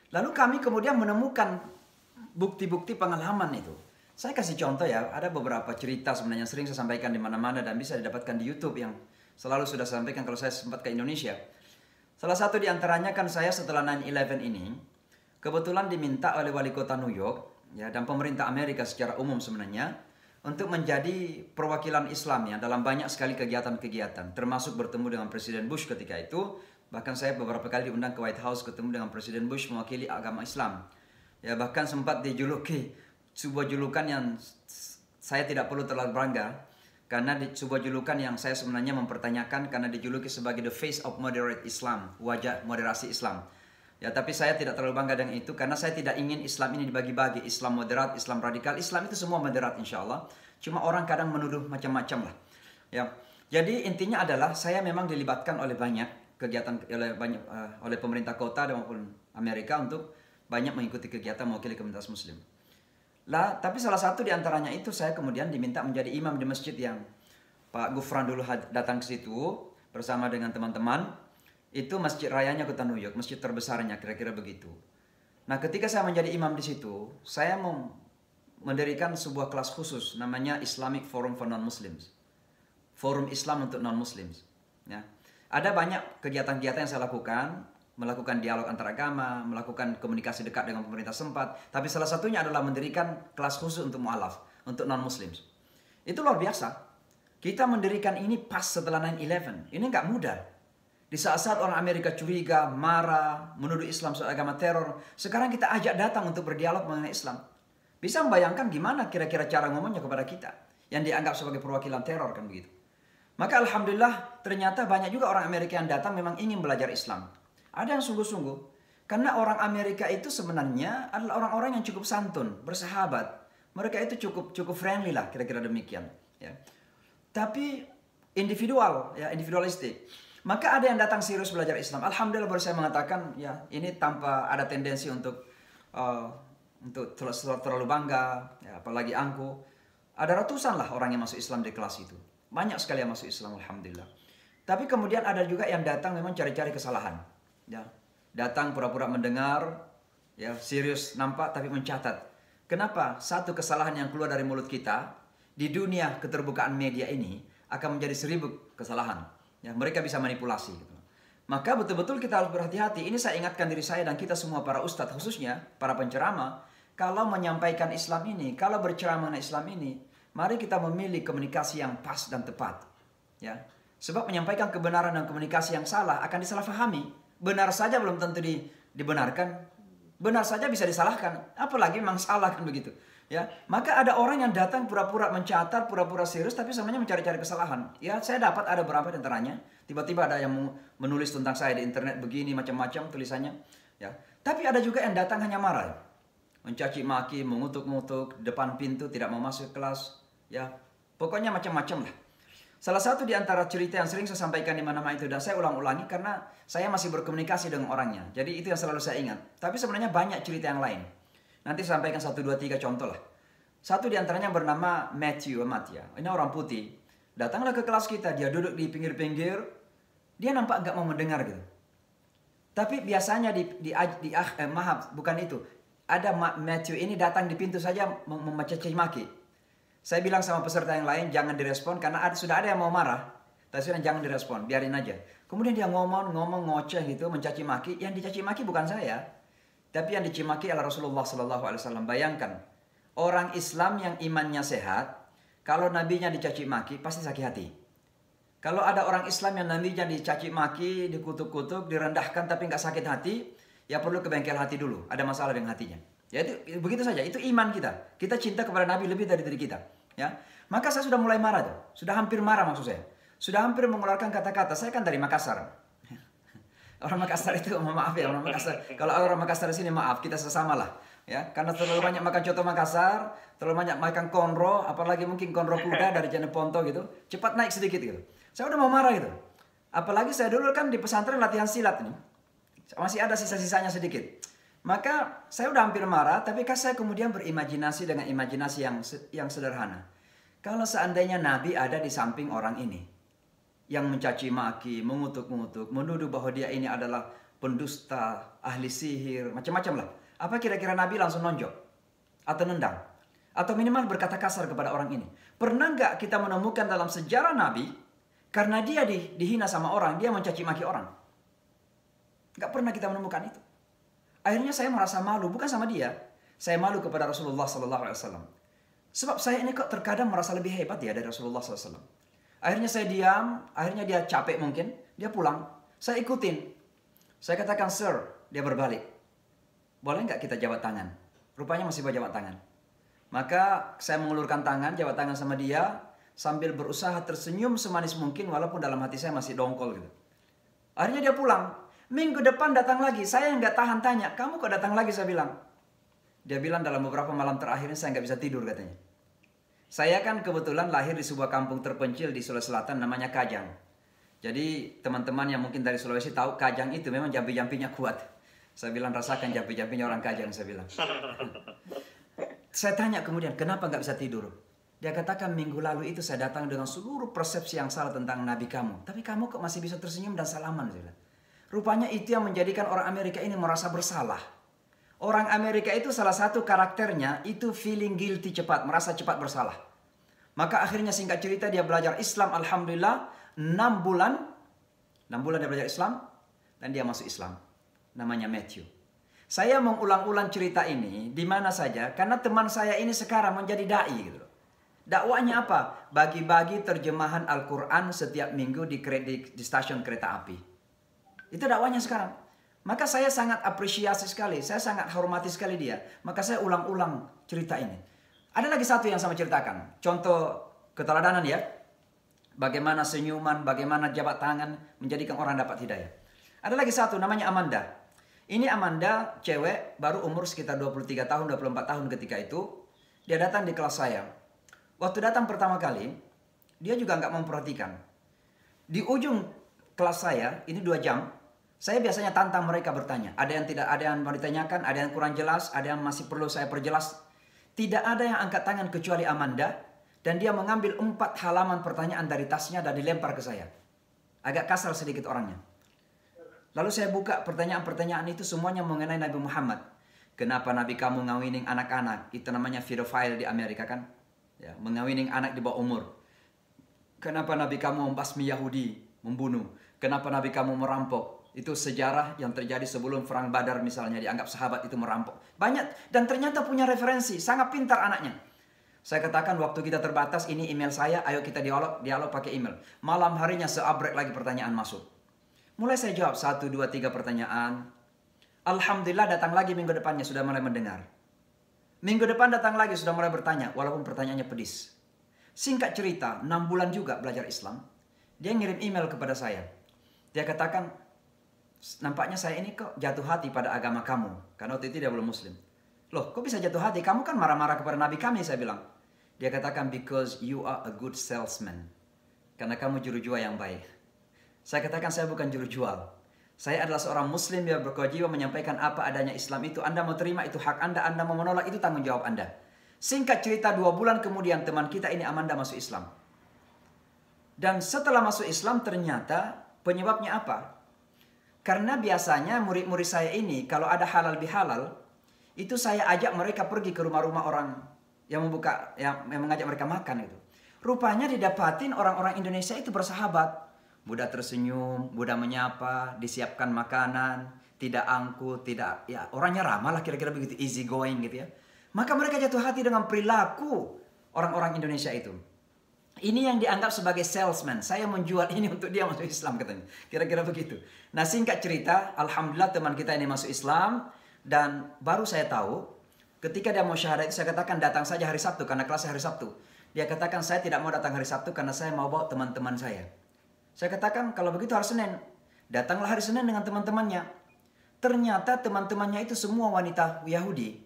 Lalu kami kemudian menemukan bukti-bukti pengalaman itu. Saya kasih contoh ya, ada beberapa cerita sebenarnya sering saya sampaikan di mana-mana dan bisa didapatkan di YouTube yang selalu sudah saya sampaikan kalau saya sempat ke Indonesia. Salah satu di antaranya kan saya setelah 9/11 ini kebetulan diminta oleh wali kota New York ya, dan pemerintah Amerika secara umum sebenarnya untuk menjadi perwakilan Islam ya dalam banyak sekali kegiatan-kegiatan, termasuk bertemu dengan Presiden Bush ketika itu. Bahkan saya beberapa kali diundang ke White House ketemu dengan Presiden Bush mewakili agama Islam. Ya, bahkan sempat dijuluki sebuah julukan yang saya tidak perlu terlalu bangga, karena sebuah julukan yang saya sebenarnya mempertanyakan, karena dijuluki sebagai the face of moderate Islam, wajah moderasi Islam. Ya, tapi saya tidak terlalu bangga dengan itu, karena saya tidak ingin Islam ini dibagi-bagi, Islam moderat, Islam radikal. Islam itu semua moderat insya Allah. Cuma orang kadang menuduh macam-macam lah. Ya, jadi intinya adalah saya memang dilibatkan oleh banyak kegiatan oleh pemerintah kota maupun Amerika untuk banyak mengikuti kegiatan mewakili komunitas Muslim. Lah, tapi salah satu di antaranya itu saya kemudian diminta menjadi imam di masjid yang Pak Gufran dulu datang ke situ bersama dengan teman-teman. Itu masjid rayanya kota New York, masjid terbesarnya kira-kira begitu. Nah, ketika saya menjadi imam di situ, saya mendirikan sebuah kelas khusus namanya Islamic Forum for Non-Muslims. Forum Islam untuk non-Muslims. Ya. Ada banyak kegiatan-kegiatan yang saya lakukan, melakukan dialog antaragama, melakukan komunikasi dekat dengan pemerintah sempat. Tapi salah satunya adalah mendirikan kelas khusus untuk mu'alaf, untuk non-Muslims. Itu luar biasa. Kita mendirikan ini pas setelah 9/11. Ini nggak mudah. Di saat-saat orang Amerika curiga, marah, menuduh Islam sebagai agama teror, sekarang kita ajak datang untuk berdialog mengenai Islam. Bisa membayangkan gimana kira-kira cara ngomongnya kepada kita yang dianggap sebagai perwakilan teror kan begitu. Maka alhamdulillah ternyata banyak juga orang Amerika yang datang memang ingin belajar Islam. Ada yang sungguh-sungguh. Karena orang Amerika itu sebenarnya adalah orang-orang yang cukup santun, bersahabat. Mereka itu cukup friendly lah, kira-kira demikian. Ya. Tapi individual, ya individualistik. Maka ada yang datang serius belajar Islam. Alhamdulillah baru saya mengatakan, ya ini tanpa ada tendensi untuk terlalu bangga, ya, apalagi angkuh. Ada ratusan lah orang yang masuk Islam di kelas itu. Banyak sekali yang masuk Islam, alhamdulillah. Tapi kemudian ada juga yang datang memang cari-cari kesalahan. Ya, datang pura-pura mendengar, ya serius nampak tapi mencatat. Kenapa? Satu kesalahan yang keluar dari mulut kita di dunia keterbukaan media ini akan menjadi 1000 kesalahan. Ya, mereka bisa manipulasi. Gitu. Maka betul-betul kita harus berhati-hati. Ini saya ingatkan diri saya dan kita semua para ustadz khususnya para penceramah, kalau menyampaikan Islam ini, kalau berceramah mengenai Islam ini, mari kita memilih komunikasi yang pas dan tepat. Ya, sebab menyampaikan kebenaran dan komunikasi yang salah akan disalahfahami. Benar saja belum tentu dibenarkan. Benar saja bisa disalahkan. Apalagi memang salah kan begitu. Ya, maka ada orang yang datang pura-pura mencatat, pura-pura serius, tapi sebenarnya mencari-cari kesalahan. Ya, saya dapat ada beberapa di antaranya. Tiba-tiba ada yang menulis tentang saya di internet begini, macam-macam tulisannya. Ya, tapi ada juga yang datang hanya marah. Ya. Mencaci maki, mengutuk-ngutuk, depan pintu, tidak mau masuk kelas. Ya, pokoknya macam-macam lah. Salah satu di antara cerita yang sering saya sampaikan di mana-mana itu, dan saya ulang-ulangi karena saya masih berkomunikasi dengan orangnya. Jadi itu yang selalu saya ingat. Tapi sebenarnya banyak cerita yang lain. Nanti saya sampaikan 1, 2, 3 contoh lah. Satu di antaranya bernama Matthew. Ini orang putih. Datanglah ke kelas kita, dia duduk di pinggir-pinggir. Dia nampak nggak mau mendengar gitu. Tapi biasanya maaf, bukan itu. Ada Matthew ini datang di pintu saja mencaci maki. Saya bilang sama peserta yang lain, jangan direspon karena sudah ada yang mau marah. Tapi sudah jangan direspon, biarin aja. Kemudian dia ngomong ngoceh gitu, mencaci maki. Yang dicaci maki bukan saya, tapi yang dicaci maki adalah Rasulullah SAW. Bayangkan, orang Islam yang imannya sehat, kalau nabinya dicaci maki pasti sakit hati. Kalau ada orang Islam yang nabinya dicaci maki, dikutuk-kutuk, direndahkan tapi nggak sakit hati, ya perlu ke bengkel hati dulu. Ada masalah dengan hatinya. Ya itu begitu saja, itu iman kita. Kita cinta kepada Nabi lebih dari diri kita. Ya, maka saya sudah mulai marah tuh, sudah hampir marah maksud saya, sudah hampir mengeluarkan kata-kata. Saya kan dari Makassar. Orang Makassar itu, maaf ya orang Makassar. Kalau orang Makassar di sini maaf, kita sesama lah. Ya, karena terlalu banyak makan coto Makassar, terlalu banyak makan konro, apalagi mungkin konro kuda dari Jeneponto gitu, cepat naik sedikit gitu. Saya udah mau marah gitu. Apalagi saya dulu kan di pesantren latihan silat nih, masih ada sisa-sisanya sedikit. Maka saya udah hampir marah, tapi kan saya kemudian berimajinasi dengan imajinasi yang sederhana. Kalau seandainya Nabi ada di samping orang ini, yang mencaci maki, mengutuk-ngutuk, menuduh bahwa dia ini adalah pendusta, ahli sihir, macam-macam lah. Apa kira-kira Nabi langsung nonjok? Atau nendang? Atau minimal berkata kasar kepada orang ini? Pernah nggak kita menemukan dalam sejarah Nabi, karena dia dihina sama orang, dia mencaci maki orang? Nggak pernah kita menemukan itu. Akhirnya saya merasa malu, bukan sama dia. Saya malu kepada Rasulullah SAW. Sebab saya ini kok terkadang merasa lebih hebat ya dari Rasulullah SAW. Akhirnya saya diam, akhirnya dia capek mungkin, dia pulang. Saya ikutin. Saya katakan, sir, dia berbalik. Boleh nggak kita jabat tangan? Rupanya masih bawa jabat tangan. Maka saya mengulurkan tangan, jabat tangan sama dia, sambil berusaha tersenyum semanis mungkin, walaupun dalam hati saya masih dongkol gitu. Akhirnya dia pulang. Minggu depan datang lagi, saya nggak tahan tanya, kamu kok datang lagi, saya bilang. Dia bilang dalam beberapa malam terakhir ini saya nggak bisa tidur katanya. Saya kan kebetulan lahir di sebuah kampung terpencil di Sulawesi Selatan namanya Kajang. Jadi teman-teman yang mungkin dari Sulawesi tahu Kajang itu memang jampi-jampinya kuat. Saya bilang rasakan jampi-jampinya orang Kajang, saya bilang. Saya tanya kemudian, kenapa nggak bisa tidur? Dia katakan minggu lalu itu saya datang dengan seluruh persepsi yang salah tentang Nabi kamu. Tapi kamu kok masih bisa tersenyum dan salaman, saya bilang. Rupanya itu yang menjadikan orang Amerika ini merasa bersalah. Orang Amerika itu salah satu karakternya itu feeling guilty cepat, merasa cepat bersalah. Maka akhirnya singkat cerita dia belajar Islam, alhamdulillah 6 bulan dia belajar Islam dan dia masuk Islam. Namanya Matthew. Saya mengulang-ulang cerita ini di mana saja karena teman saya ini sekarang menjadi dai gitu loh. Dakwanya apa? Bagi-bagi terjemahan Al-Quran setiap minggu di stasiun kereta api. Itu dakwanya sekarang. Maka saya sangat apresiasi sekali. Saya sangat hormati sekali dia. Maka saya ulang-ulang cerita ini. Ada lagi satu yang saya ceritakan. Contoh keteladanan ya. Bagaimana senyuman, bagaimana jabat tangan menjadikan orang dapat hidayah. Ada lagi satu namanya Amanda. Ini Amanda cewek baru umur sekitar 23 tahun, 24 tahun ketika itu. Dia datang di kelas saya. Waktu datang pertama kali, dia juga nggak memperhatikan. Di ujung kelas saya, ini 2 jam. Saya biasanya tantang mereka bertanya. Ada yang mau ditanyakan, ada yang kurang jelas, ada yang masih perlu saya perjelas. Tidak ada yang angkat tangan kecuali Amanda. Dan dia mengambil 4 halaman pertanyaan dari tasnya dan dilempar ke saya. Agak kasar sedikit orangnya. Lalu saya buka pertanyaan-pertanyaan itu semuanya mengenai Nabi Muhammad. Kenapa Nabi kamu ngawinin anak-anak? Itu namanya pedophile di Amerika kan? Ya, mengawinin anak di bawah umur. Kenapa Nabi kamu membasmi Yahudi, membunuh? Kenapa Nabi kamu merampok? Itu sejarah yang terjadi sebelum perang Badar misalnya, dianggap sahabat itu merampok. Banyak dan ternyata punya referensi, sangat pintar anaknya. Saya katakan waktu kita terbatas, ini email saya, ayo kita dialog pakai email. Malam harinya seabrek lagi pertanyaan masuk. Mulai saya jawab 1, 2, 3 pertanyaan. Alhamdulillah datang lagi minggu depannya sudah mulai mendengar. Minggu depan datang lagi sudah mulai bertanya, walaupun pertanyaannya pedis. Singkat cerita, 6 bulan juga belajar Islam. Dia ngirim email kepada saya. Dia katakan, nampaknya saya ini kok jatuh hati pada agama kamu. Karena waktu itu dia belum muslim. Loh, kok bisa jatuh hati? Kamu kan marah-marah kepada Nabi kami, saya bilang. Dia katakan, because you are a good salesman. Karena kamu juru jual yang baik. Saya katakan, saya bukan juru jual. Saya adalah seorang muslim yang berkewajiban menyampaikan apa adanya Islam itu. Anda mau terima, itu hak Anda. Anda mau menolak, itu tanggung jawab Anda. Singkat cerita, 2 bulan kemudian teman kita ini Amanda masuk Islam. Dan setelah masuk Islam ternyata penyebabnya apa? Karena biasanya murid-murid saya ini kalau ada halal bihalal, itu saya ajak mereka pergi ke rumah-rumah orang yang mengajak mereka makan itu. Rupanya didapatin orang-orang Indonesia itu bersahabat. Mudah tersenyum, mudah menyapa, disiapkan makanan, tidak angkuh, tidak, ya orangnya ramah lah kira-kira begitu, easy going gitu ya. Maka mereka jatuh hati dengan perilaku orang-orang Indonesia itu. Ini yang dianggap sebagai salesman. Saya menjual ini untuk dia masuk Islam katanya. Kira-kira begitu. Nah singkat cerita, alhamdulillah teman kita ini masuk Islam. Dan baru saya tahu, Ketika dia mau syahadat itu saya katakan datang saja hari Sabtu karena kelasnya hari Sabtu. Dia katakan saya tidak mau datang hari Sabtu karena saya mau bawa teman-teman saya. Saya katakan kalau begitu hari Senin. Datanglah hari Senin dengan teman-temannya. Ternyata teman-temannya itu semua wanita Yahudi.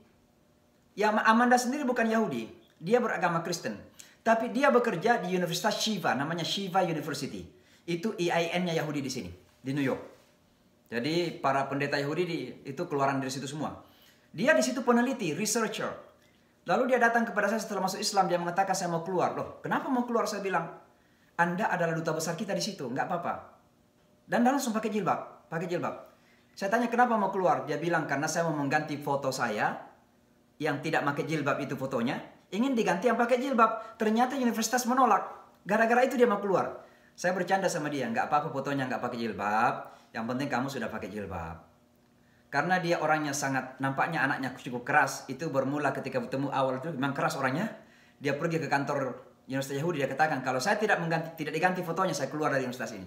Ya, Amanda sendiri bukan Yahudi. Dia beragama Kristen. Tapi dia bekerja di Universitas Shiva, namanya Shiva University. Itu EIN-nya Yahudi di sini, di New York. Jadi para pendeta Yahudi itu keluaran dari situ semua. Dia di situ peneliti, researcher. Lalu dia datang kepada saya setelah masuk Islam, dia mengatakan saya mau keluar. Loh, kenapa mau keluar? Saya bilang, Anda adalah duta besar kita di situ, nggak apa-apa. Dan dia langsung pakai jilbab, Saya tanya kenapa mau keluar? Dia bilang karena saya mau mengganti foto saya yang tidak pakai jilbab itu fotonya, ingin diganti yang pakai jilbab. Ternyata universitas menolak. Gara-gara itu dia mau keluar. Saya bercanda sama dia, nggak apa-apa fotonya nggak pakai jilbab. Yang penting kamu sudah pakai jilbab. Karena dia orangnya sangat, nampaknya anaknya cukup keras. Itu bermula ketika bertemu awal itu memang keras orangnya. Dia pergi ke kantor Universitas Yahudi, dia katakan kalau saya tidak diganti fotonya, saya keluar dari universitas ini.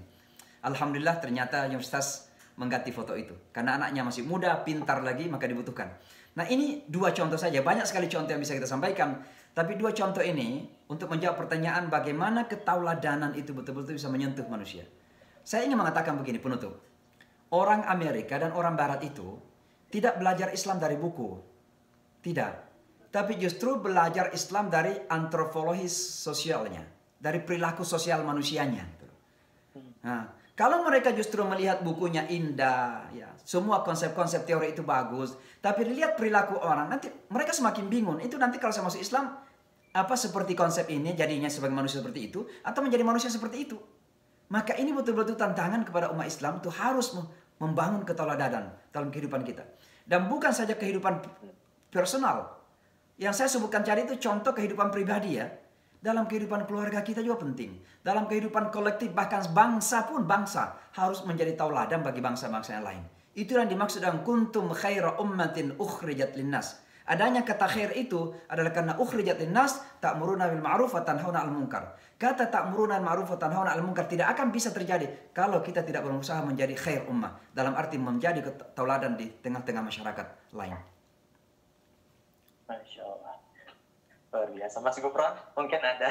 Alhamdulillah ternyata universitas mengganti foto itu. Karena anaknya masih muda, pintar lagi, maka dibutuhkan. Nah ini dua contoh saja, banyak sekali contoh yang bisa kita sampaikan. Tapi dua contoh ini untuk menjawab pertanyaan bagaimana ketauladanan itu betul-betul bisa menyentuh manusia. Saya ingin mengatakan begini penutup. Orang Amerika dan orang Barat itu tidak belajar Islam dari buku. Tidak. Tapi justru belajar Islam dari antropologis sosialnya. Dari perilaku sosial manusianya. Nah, kalau mereka justru melihat bukunya indah, ya, semua konsep-konsep teori itu bagus, tapi dilihat perilaku orang, nanti mereka semakin bingung. Itu nanti kalau saya masuk Islam, apa seperti konsep ini jadinya sebagai manusia seperti itu, atau menjadi manusia seperti itu? Maka ini betul-betul tantangan kepada umat Islam itu harus membangun keteladanan dalam kehidupan kita. Dan bukan saja kehidupan personal. Yang saya sebutkan tadi itu contoh kehidupan pribadi ya. Dalam kehidupan keluarga kita juga penting. Dalam kehidupan kolektif, bahkan bangsa pun bangsa harus menjadi tauladan bagi bangsa-bangsa yang lain. Itu yang dimaksud dengan kuntum khaira ummatin ukhrijat linnas. Adanya kata khair itu adalah karena ukhrijat linnas ta'muruna bil ma'ruf wa tanhauna 'anil munkar. Kata ta'muruna bil ma'ruf wa tanhauna 'anil munkar tidak akan bisa terjadi kalau kita tidak berusaha menjadi khair ummah. Dalam arti menjadi tauladan di tengah-tengah masyarakat lain. Masya Allah. Luar biasa. Mas Gufron, mungkin ada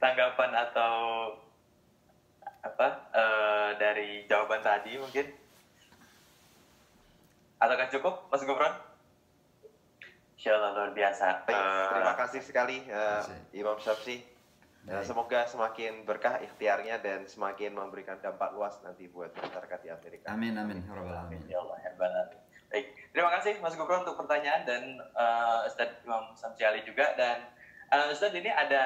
tanggapan atau dari jawaban tadi mungkin? Ataukah cukup, Mas Gufron? Insya Allah luar biasa. Terima kasih sekali Imam Syamsi. Semoga semakin berkah ikhtiarnya dan semakin memberikan dampak luas nanti buat masyarakat di Amerika. Amin, amin. Amin. Ya Allah, hebat. Baik, terima kasih Mas Gufron untuk pertanyaan dan Ustadz Imam Syamsi Ali juga. Dan Ustadz ini ada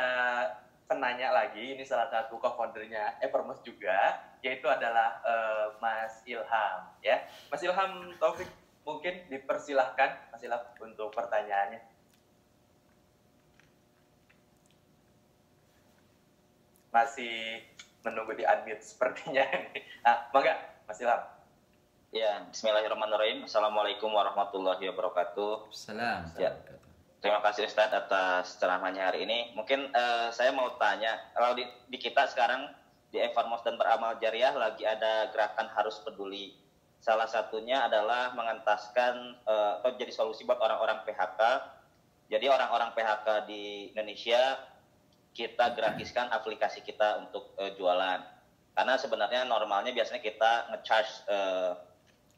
penanya lagi, ini salah satu co-foundernya Evermos juga, yaitu adalah Mas Ilham. Ya, Mas Ilham Taufik, mungkin dipersilahkan Mas Ilham untuk pertanyaannya. Masih menunggu di unmute sepertinya. Mangga Mas Ilham. Ya, bismillahirrahmanirrahim. Assalamualaikum warahmatullahi wabarakatuh. Salam. Ya, terima kasih Ustadz atas ceramahnya hari ini. Mungkin saya mau tanya, kalau di kita sekarang di Evermos dan Beramal Jariah lagi ada gerakan harus peduli. Salah satunya adalah mengentaskan atau jadi solusi buat orang-orang PHK. Jadi orang-orang PHK di Indonesia kita gratiskan aplikasi kita untuk jualan. Karena sebenarnya normalnya biasanya kita nge-charge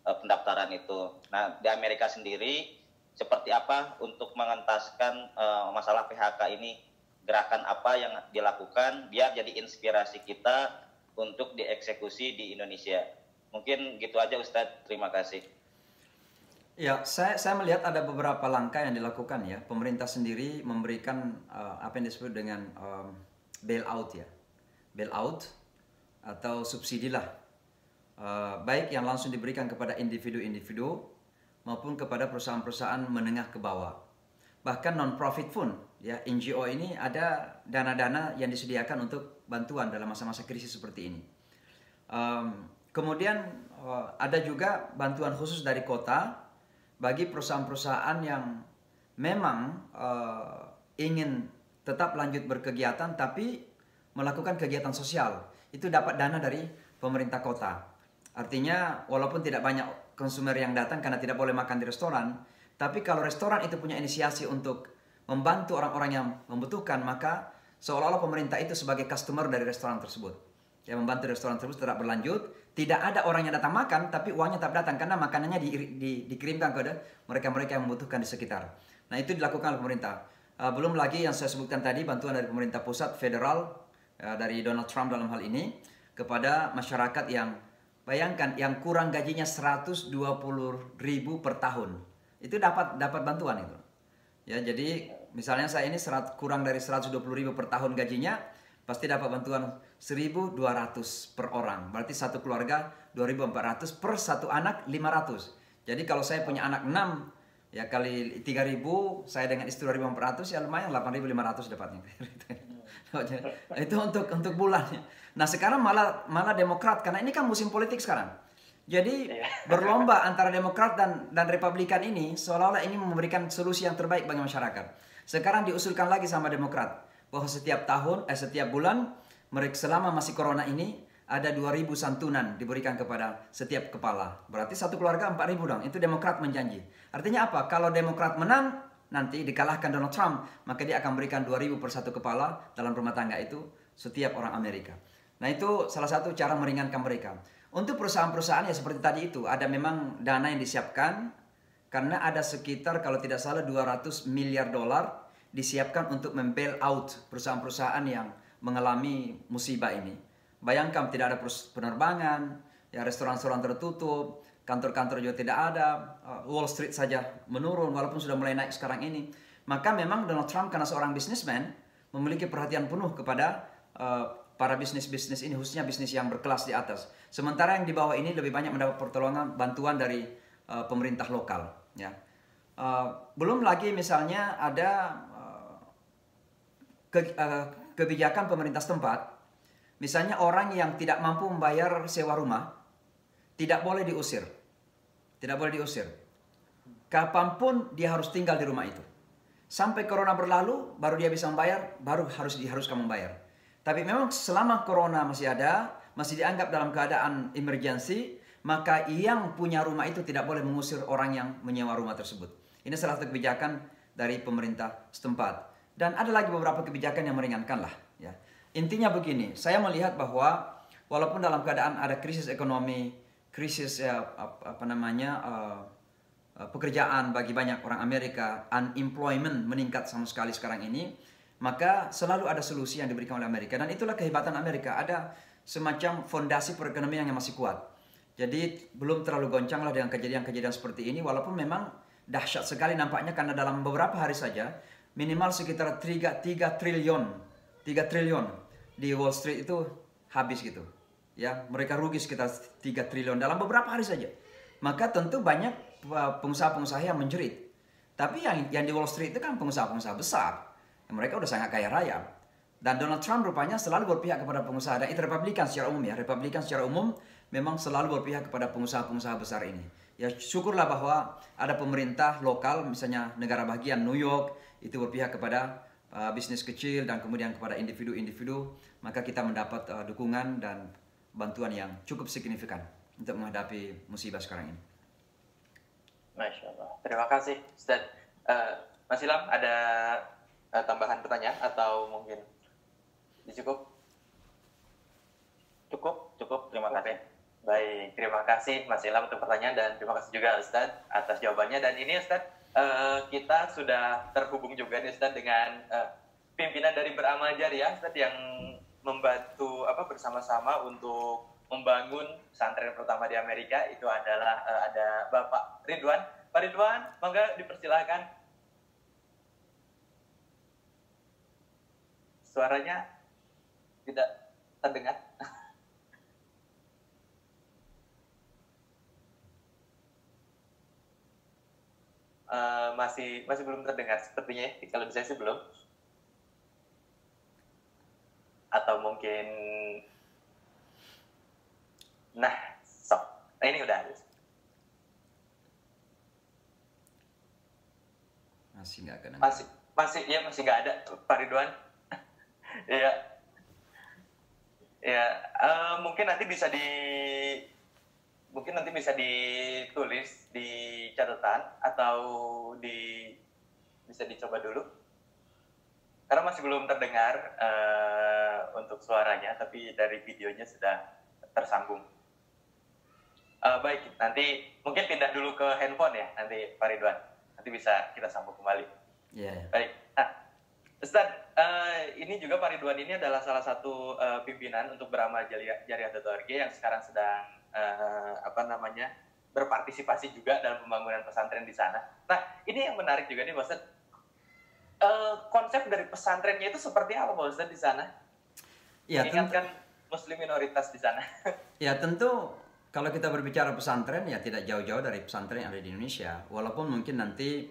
pendaftaran itu. Nah, di Amerika sendiri seperti apa untuk mengentaskan masalah PHK ini? Gerakan apa yang dilakukan biar jadi inspirasi kita untuk dieksekusi di Indonesia? Mungkin gitu aja Ustadz, terima kasih. Ya, saya melihat ada beberapa langkah yang dilakukan ya. Pemerintah sendiri memberikan apa yang disebut dengan bailout ya. Bailout atau subsidi lah. Baik yang langsung diberikan kepada individu-individu maupun kepada perusahaan-perusahaan menengah ke bawah. Bahkan non-profit pun ya, NGO ini ada dana-dana yang disediakan untuk bantuan dalam masa-masa krisis seperti ini. Kemudian ada juga bantuan khusus dari kota bagi perusahaan-perusahaan yang memang ingin tetap lanjut berkegiatan tapi melakukan kegiatan sosial. Itu dapat dana dari pemerintah kota. Artinya walaupun tidak banyak konsumer yang datang karena tidak boleh makan di restoran, Tapi kalau restoran itu punya inisiasi untuk membantu orang-orang yang membutuhkan, maka seolah-olah pemerintah itu sebagai customer dari restoran tersebut. Yang membantu restoran tersebut tetap berlanjut. Tidak ada orang yang datang makan, tapi uangnya tetap datang karena makanannya dikirimkan kepada mereka-mereka yang membutuhkan di sekitar. Nah, itu dilakukan oleh pemerintah. Belum lagi yang saya sebutkan tadi, bantuan dari pemerintah pusat, federal, dari Donald Trump dalam hal ini, kepada masyarakat yang, bayangkan, yang kurang gajinya 120.000 per tahun. Itu dapat bantuan itu. Ya, jadi misalnya saya ini kurang dari 120.000 per tahun gajinya, pasti dapat bantuan 1.200 per orang. Berarti satu keluarga 2.400 per satu anak 500. Jadi kalau saya punya anak 6, ya kali 3.000, saya dengan istri 2.400, ya lumayan 8.500 dapatnya. Itu untuk bulannya. Nah, sekarang malah Demokrat, karena ini kan musim politik sekarang. Jadi berlomba antara Demokrat dan Republikan ini, seolah-olah ini memberikan solusi yang terbaik bagi masyarakat. Sekarang diusulkan lagi sama Demokrat bahwa setiap bulan mereka selama masih corona ini ada 2.000 santunan diberikan kepada setiap kepala. Berarti satu keluarga 4.000 dong. Itu Demokrat menjanji. Artinya apa? Kalau Demokrat menang, nanti dikalahkan Donald Trump, maka dia akan berikan 2.000 per satu kepala dalam rumah tangga itu setiap orang Amerika. Nah, itu salah satu cara meringankan mereka. Untuk perusahaan-perusahaan ya seperti tadi itu, ada memang dana yang disiapkan karena ada sekitar kalau tidak salah 200 miliar dolar disiapkan untuk membail out perusahaan-perusahaan yang mengalami musibah ini. Bayangkan tidak ada penerbangan, ya restoran-restoran tertutup, kantor-kantor juga tidak ada, Wall Street saja menurun walaupun sudah mulai naik sekarang ini. Maka memang Donald Trump karena seorang bisnismen memiliki perhatian penuh kepada para bisnis-bisnis ini, khususnya bisnis yang berkelas di atas. Sementara yang di bawah ini lebih banyak mendapat pertolongan bantuan dari pemerintah lokal. Ya. Belum lagi misalnya ada kebijakan pemerintah setempat. Misalnya orang yang tidak mampu membayar sewa rumah, tidak boleh diusir. Tidak boleh diusir. Kapanpun dia harus tinggal di rumah itu. Sampai corona berlalu, baru dia bisa membayar, baru diharuskan membayar. Tapi memang selama corona masih ada, masih dianggap dalam keadaan emergency, maka yang punya rumah itu tidak boleh mengusir orang yang menyewa rumah tersebut. Ini salah satu kebijakan dari pemerintah setempat. Dan ada lagi beberapa kebijakan yang meringankan lah. Ya. Intinya begini, saya melihat bahwa walaupun dalam keadaan ada krisis ekonomi, krisis pekerjaan bagi banyak orang Amerika, unemployment meningkat sama sekali sekarang ini, maka selalu ada solusi yang diberikan oleh Amerika. Dan itulah kehebatan Amerika, ada semacam fondasi perekonomian yang masih kuat. Jadi belum terlalu goncang lah dengan kejadian-kejadian seperti ini, walaupun memang dahsyat sekali nampaknya karena dalam beberapa hari saja minimal sekitar 3 triliun di Wall Street itu habis gitu. Ya, mereka rugi sekitar 3 triliun dalam beberapa hari saja. Maka tentu banyak pengusaha-pengusaha yang menjerit. Tapi yang di Wall Street itu kan pengusaha-pengusaha besar. Mereka udah sangat kaya raya. Dan Donald Trump rupanya selalu berpihak kepada pengusaha. Dan itu Republikan secara umum ya. Republikan secara umum memang selalu berpihak kepada pengusaha-pengusaha besar ini. Ya syukurlah bahwa ada pemerintah lokal, misalnya negara bagian New York, itu berpihak kepada bisnis kecil dan kemudian kepada individu-individu. Maka kita mendapat dukungan dan bantuan yang cukup signifikan untuk menghadapi musibah sekarang ini. Masya Allah. Terima kasih, Ustaz. Mas Ilham, ada tambahan pertanyaan atau mungkin cukup? Cukup. Terima kasih. Baik, terima kasih Mas Ilham untuk pertanyaan dan terima kasih juga Ustaz atas jawabannya. Dan ini Ustaz, kita sudah terhubung juga nih Ustaz dengan pimpinan dari Beramal Jariah Ustaz yang membantu bersama-sama untuk membangun pesantren pertama di Amerika. Itu adalah ada Bapak Ridwan. Pak Ridwan, monggo dipersilakan. Suaranya tidak terdengar. Masih belum terdengar sepertinya. Kalau saya sih belum. Atau mungkin ini udah masih nggak kena. Masih nggak ada Pak Ridwan. Mungkin nanti bisa ditulis di catatan catatan atau bisa dicoba dulu? Karena masih belum terdengar untuk suaranya, tapi dari videonya sudah tersambung. Baik, nanti mungkin pindah dulu ke handphone ya, nanti Pak Ridwan. Nanti bisa kita sambung kembali. Yeah. Baik. Nah, Ustadz, ini juga Pak Ridwan ini adalah salah satu pimpinan untuk beramal jariah.org yang sekarang sedang berpartisipasi juga dalam pembangunan pesantren di sana. Nah, ini yang menarik juga nih, Pak Ustadz. Konsep dari pesantrennya itu seperti apa, Pak Ustadz, di sana? Ya, mengingatkan Muslim minoritas di sana. Ya, tentu kalau kita berbicara pesantren ya tidak jauh-jauh dari pesantren yang ada di Indonesia. Walaupun mungkin nanti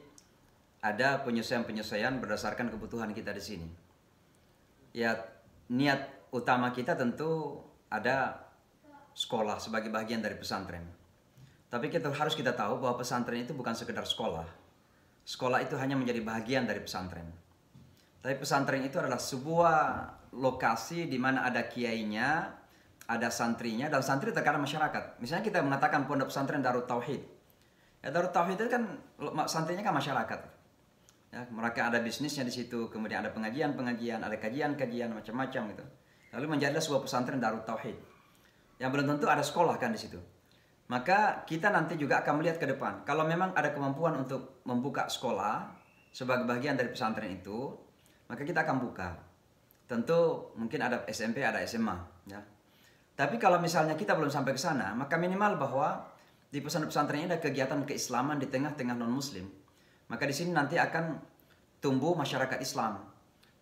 ada penyesuaian-penyesuaian berdasarkan kebutuhan kita di sini. Ya, niat utama kita tentu ada sekolah sebagai bagian dari pesantren. Tapi harus kita tahu bahwa pesantren itu bukan sekedar sekolah. Sekolah itu hanya menjadi bagian dari pesantren. Tapi pesantren itu adalah sebuah lokasi di mana ada kiainya, ada santrinya, dan santri terkadang masyarakat. Misalnya kita mengatakan pondok pesantren Darut Tauhid. Ya, Darut Tauhid itu kan santrinya kan masyarakat. Ya, mereka ada bisnisnya di situ, kemudian ada pengajian-pengajian, ada kajian-kajian macam-macam gitu. Lalu menjadilah sebuah pesantren Darut Tauhid. Yang belum tentu ada sekolah kan di situ. Maka kita nanti juga akan melihat ke depan. Kalau memang ada kemampuan untuk membuka sekolah sebagai bagian dari pesantren itu, maka kita akan buka. Tentu mungkin ada SMP, ada SMA, ya. Tapi kalau misalnya kita belum sampai ke sana, maka minimal bahwa di pesantren ini ada kegiatan keislaman di tengah-tengah non-muslim. Maka di sini nanti akan tumbuh masyarakat Islam.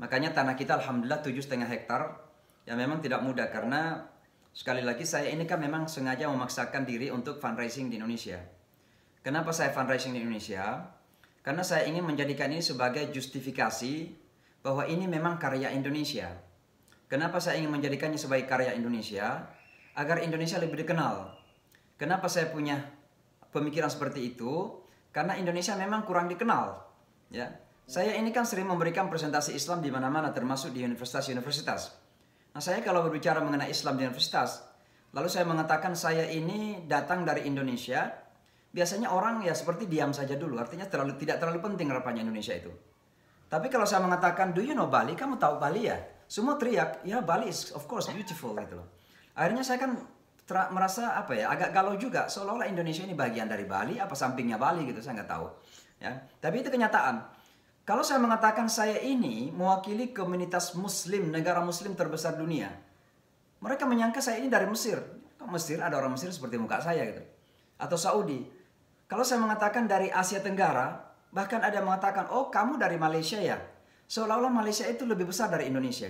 Makanya tanah kita alhamdulillah 7,5 hektar. Ya memang tidak mudah karena sekali lagi saya ini kan memang sengaja memaksakan diri untuk fundraising di Indonesia. Kenapa saya fundraising di Indonesia? Karena saya ingin menjadikan ini sebagai justifikasi bahwa ini memang karya Indonesia. Kenapa saya ingin menjadikannya sebagai karya Indonesia? Agar Indonesia lebih dikenal. Kenapa saya punya pemikiran seperti itu? Karena Indonesia memang kurang dikenal. Ya, saya ini kan sering memberikan presentasi Islam di mana-mana, termasuk di universitas-universitas. Nah, saya kalau berbicara mengenai Islam di universitas, lalu saya mengatakan saya ini datang dari Indonesia, biasanya orang ya seperti diam saja dulu. Artinya tidak terlalu penting rupanya Indonesia itu. Tapi kalau saya mengatakan, do you know Bali? Kamu tahu Bali ya? Semua teriak, ya Bali is of course beautiful gitu loh. Akhirnya saya kan merasa agak galau juga, seolah-olah Indonesia ini bagian dari Bali, apa sampingnya Bali gitu, saya nggak tahu. Ya, tapi itu kenyataan. Kalau saya mengatakan saya ini mewakili komunitas Muslim, negara Muslim terbesar dunia, mereka menyangka saya ini dari Mesir. Mesir ada orang Mesir seperti muka saya gitu, atau Saudi. Kalau saya mengatakan dari Asia Tenggara, bahkan ada yang mengatakan, oh kamu dari Malaysia ya. Seolah-olah Malaysia itu lebih besar dari Indonesia.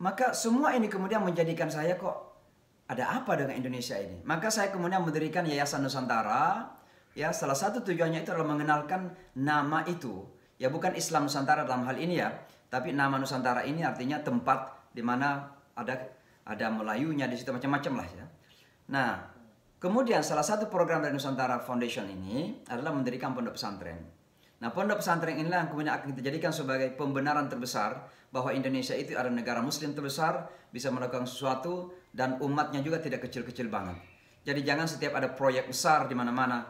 Maka semua ini kemudian menjadikan saya kok ada apa dengan Indonesia ini. Maka saya kemudian mendirikan Yayasan Nusantara. Ya, salah satu tujuannya itu adalah mengenalkan nama itu. Ya bukan Islam Nusantara dalam hal ini ya. Tapi nama Nusantara ini artinya tempat di mana ada Melayunya di situ macam-macam lah ya. Nah, kemudian salah satu program dari Nusantara Foundation ini adalah mendirikan pondok pesantren. Nah, pondok pesantren inilah yang kemudian akan kita jadikan sebagai pembenaran terbesar bahwa Indonesia itu adalah negara Muslim terbesar, bisa melakukan sesuatu dan umatnya juga tidak kecil-kecil banget. Jadi jangan setiap ada proyek besar di mana-mana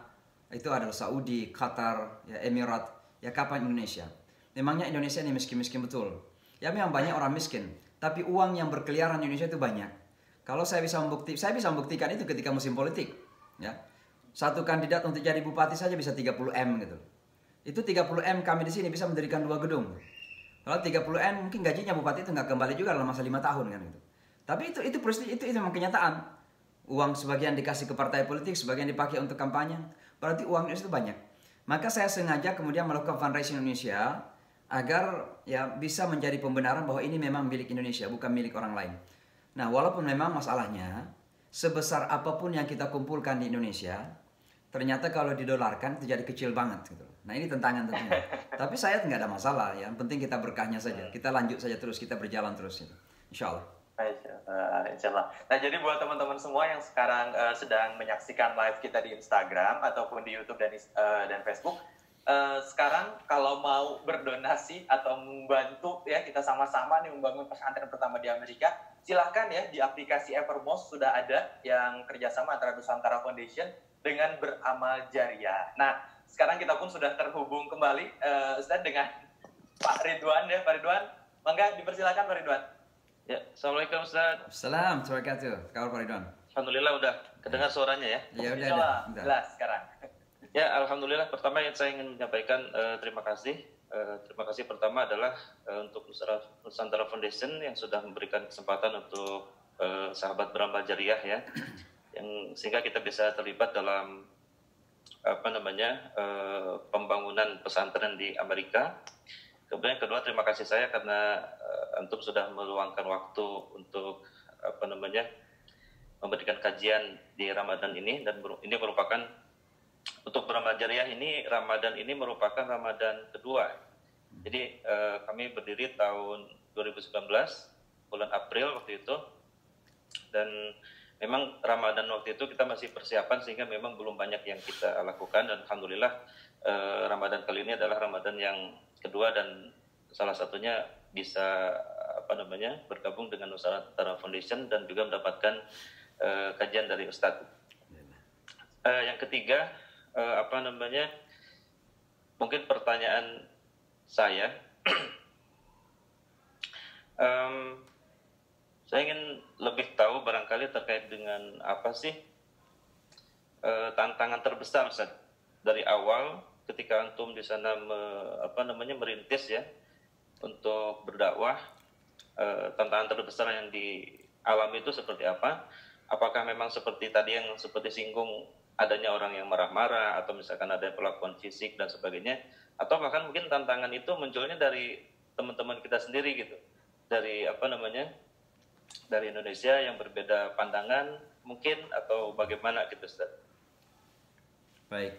itu adalah Saudi, Qatar, ya Emirat, ya kapan Indonesia? Memangnya Indonesia ini miskin-miskin betul? Ya memang banyak orang miskin, tapi uang yang berkeliaran di Indonesia itu banyak. Kalau saya bisa membuktikan itu ketika musim politik, ya. Satu kandidat untuk jadi bupati saja bisa 30 M gitu. Itu 30 M kami di sini bisa mendirikan 2 gedung. Kalau 30 M mungkin gajinya bupati itu nggak kembali juga dalam masa 5 tahun kan gitu. Tapi itu memang kenyataan. Uang sebagian dikasih ke partai politik, sebagian dipakai untuk kampanye. Berarti uang itu banyak. Maka saya sengaja kemudian melakukan fundraising Indonesia agar ya bisa menjadi pembenaran bahwa ini memang milik Indonesia, bukan milik orang lain. Nah, walaupun memang masalahnya sebesar apapun yang kita kumpulkan di Indonesia, ternyata kalau didolarkan itu jadi kecil banget gitu. Nah ini tantangan tentunya. Tapi saya nggak ada masalah ya. Yang penting kita berkahnya saja. Kita lanjut saja terus, kita berjalan terus gitu. Insya Allah. Insya Allah. Nah jadi buat teman-teman semua yang sekarang sedang menyaksikan live kita di Instagram ataupun di YouTube dan Facebook, sekarang kalau mau berdonasi atau membantu ya kita sama-sama nih membangun pesantren pertama di Amerika, silahkan ya di aplikasi Evermost sudah ada yang kerjasama antara Nusantara Foundation dengan Beramal Jariah. Nah sekarang kita pun sudah terhubung kembali Ustaz dengan Pak Ridwan ya. Pak Ridwan, mangga dipersilakan Pak Ridwan. Ya, Assalamualaikum Ustaz. Assalamualaikum warahmatullahi wabarakatuh. Kabar Pak Ridwan? Alhamdulillah udah kedengar suaranya ya. Ya udah, Insyaallah udah. jelas sekarang. Ya, Alhamdulillah. Pertama yang saya ingin menyampaikan terima kasih. Terima kasih pertama adalah untuk Nusantara Foundation yang sudah memberikan kesempatan untuk sahabat beramal jariah ya, yang sehingga kita bisa terlibat dalam pembangunan pesantren di Amerika. Kemudian kedua, terima kasih saya karena antum sudah meluangkan waktu untuk memberikan kajian di Ramadan ini, dan ini merupakan untuk beramal jariah ini, Ramadan ini merupakan Ramadan kedua. Jadi kami berdiri tahun 2019 bulan April waktu itu, dan memang Ramadan waktu itu kita masih persiapan sehingga memang belum banyak yang kita lakukan, dan alhamdulillah Ramadan kali ini adalah Ramadan yang kedua, dan salah satunya bisa bergabung dengan Nusantara Foundation dan juga mendapatkan kajian dari Ustadz. Yang ketiga, mungkin pertanyaan saya, saya ingin lebih tahu barangkali terkait dengan apa sih tantangan terbesar Ustaz dari awal ketika antum di sana merintis ya untuk berdakwah. Tantangan terbesar yang dialami itu seperti apa? Apakah memang seperti tadi yang seperti singgung, adanya orang yang marah-marah atau misalkan ada perlakuan fisik dan sebagainya, atau bahkan mungkin tantangan itu munculnya dari teman-teman kita sendiri gitu, dari dari Indonesia yang berbeda pandangan mungkin, atau bagaimana gitu Ustaz? Baik.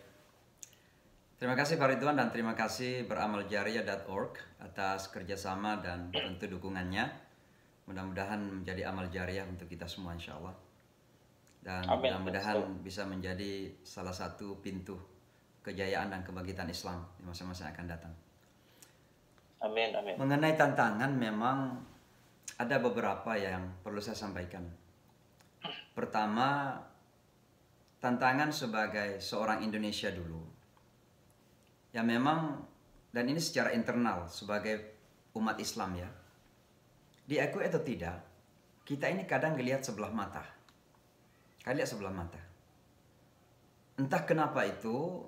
Terima kasih Pak Ridwan dan terima kasih beramaljaria.org atas kerjasama dan tentu dukungannya. Mudah-mudahan menjadi amal jariah untuk kita semua insya Allah. Dan mudah-mudahan bisa menjadi salah satu pintu kejayaan dan kebangkitan Islam di masa-masa yang akan datang. Amin, amin. Mengenai tantangan memang ada beberapa yang perlu saya sampaikan. Pertama, tantangan sebagai seorang Indonesia dulu. Ya memang, dan ini secara internal sebagai umat Islam ya. Diakui atau tidak, kita ini kadang ngelihat sebelah mata. Kalian sebelah mata. Entah kenapa itu,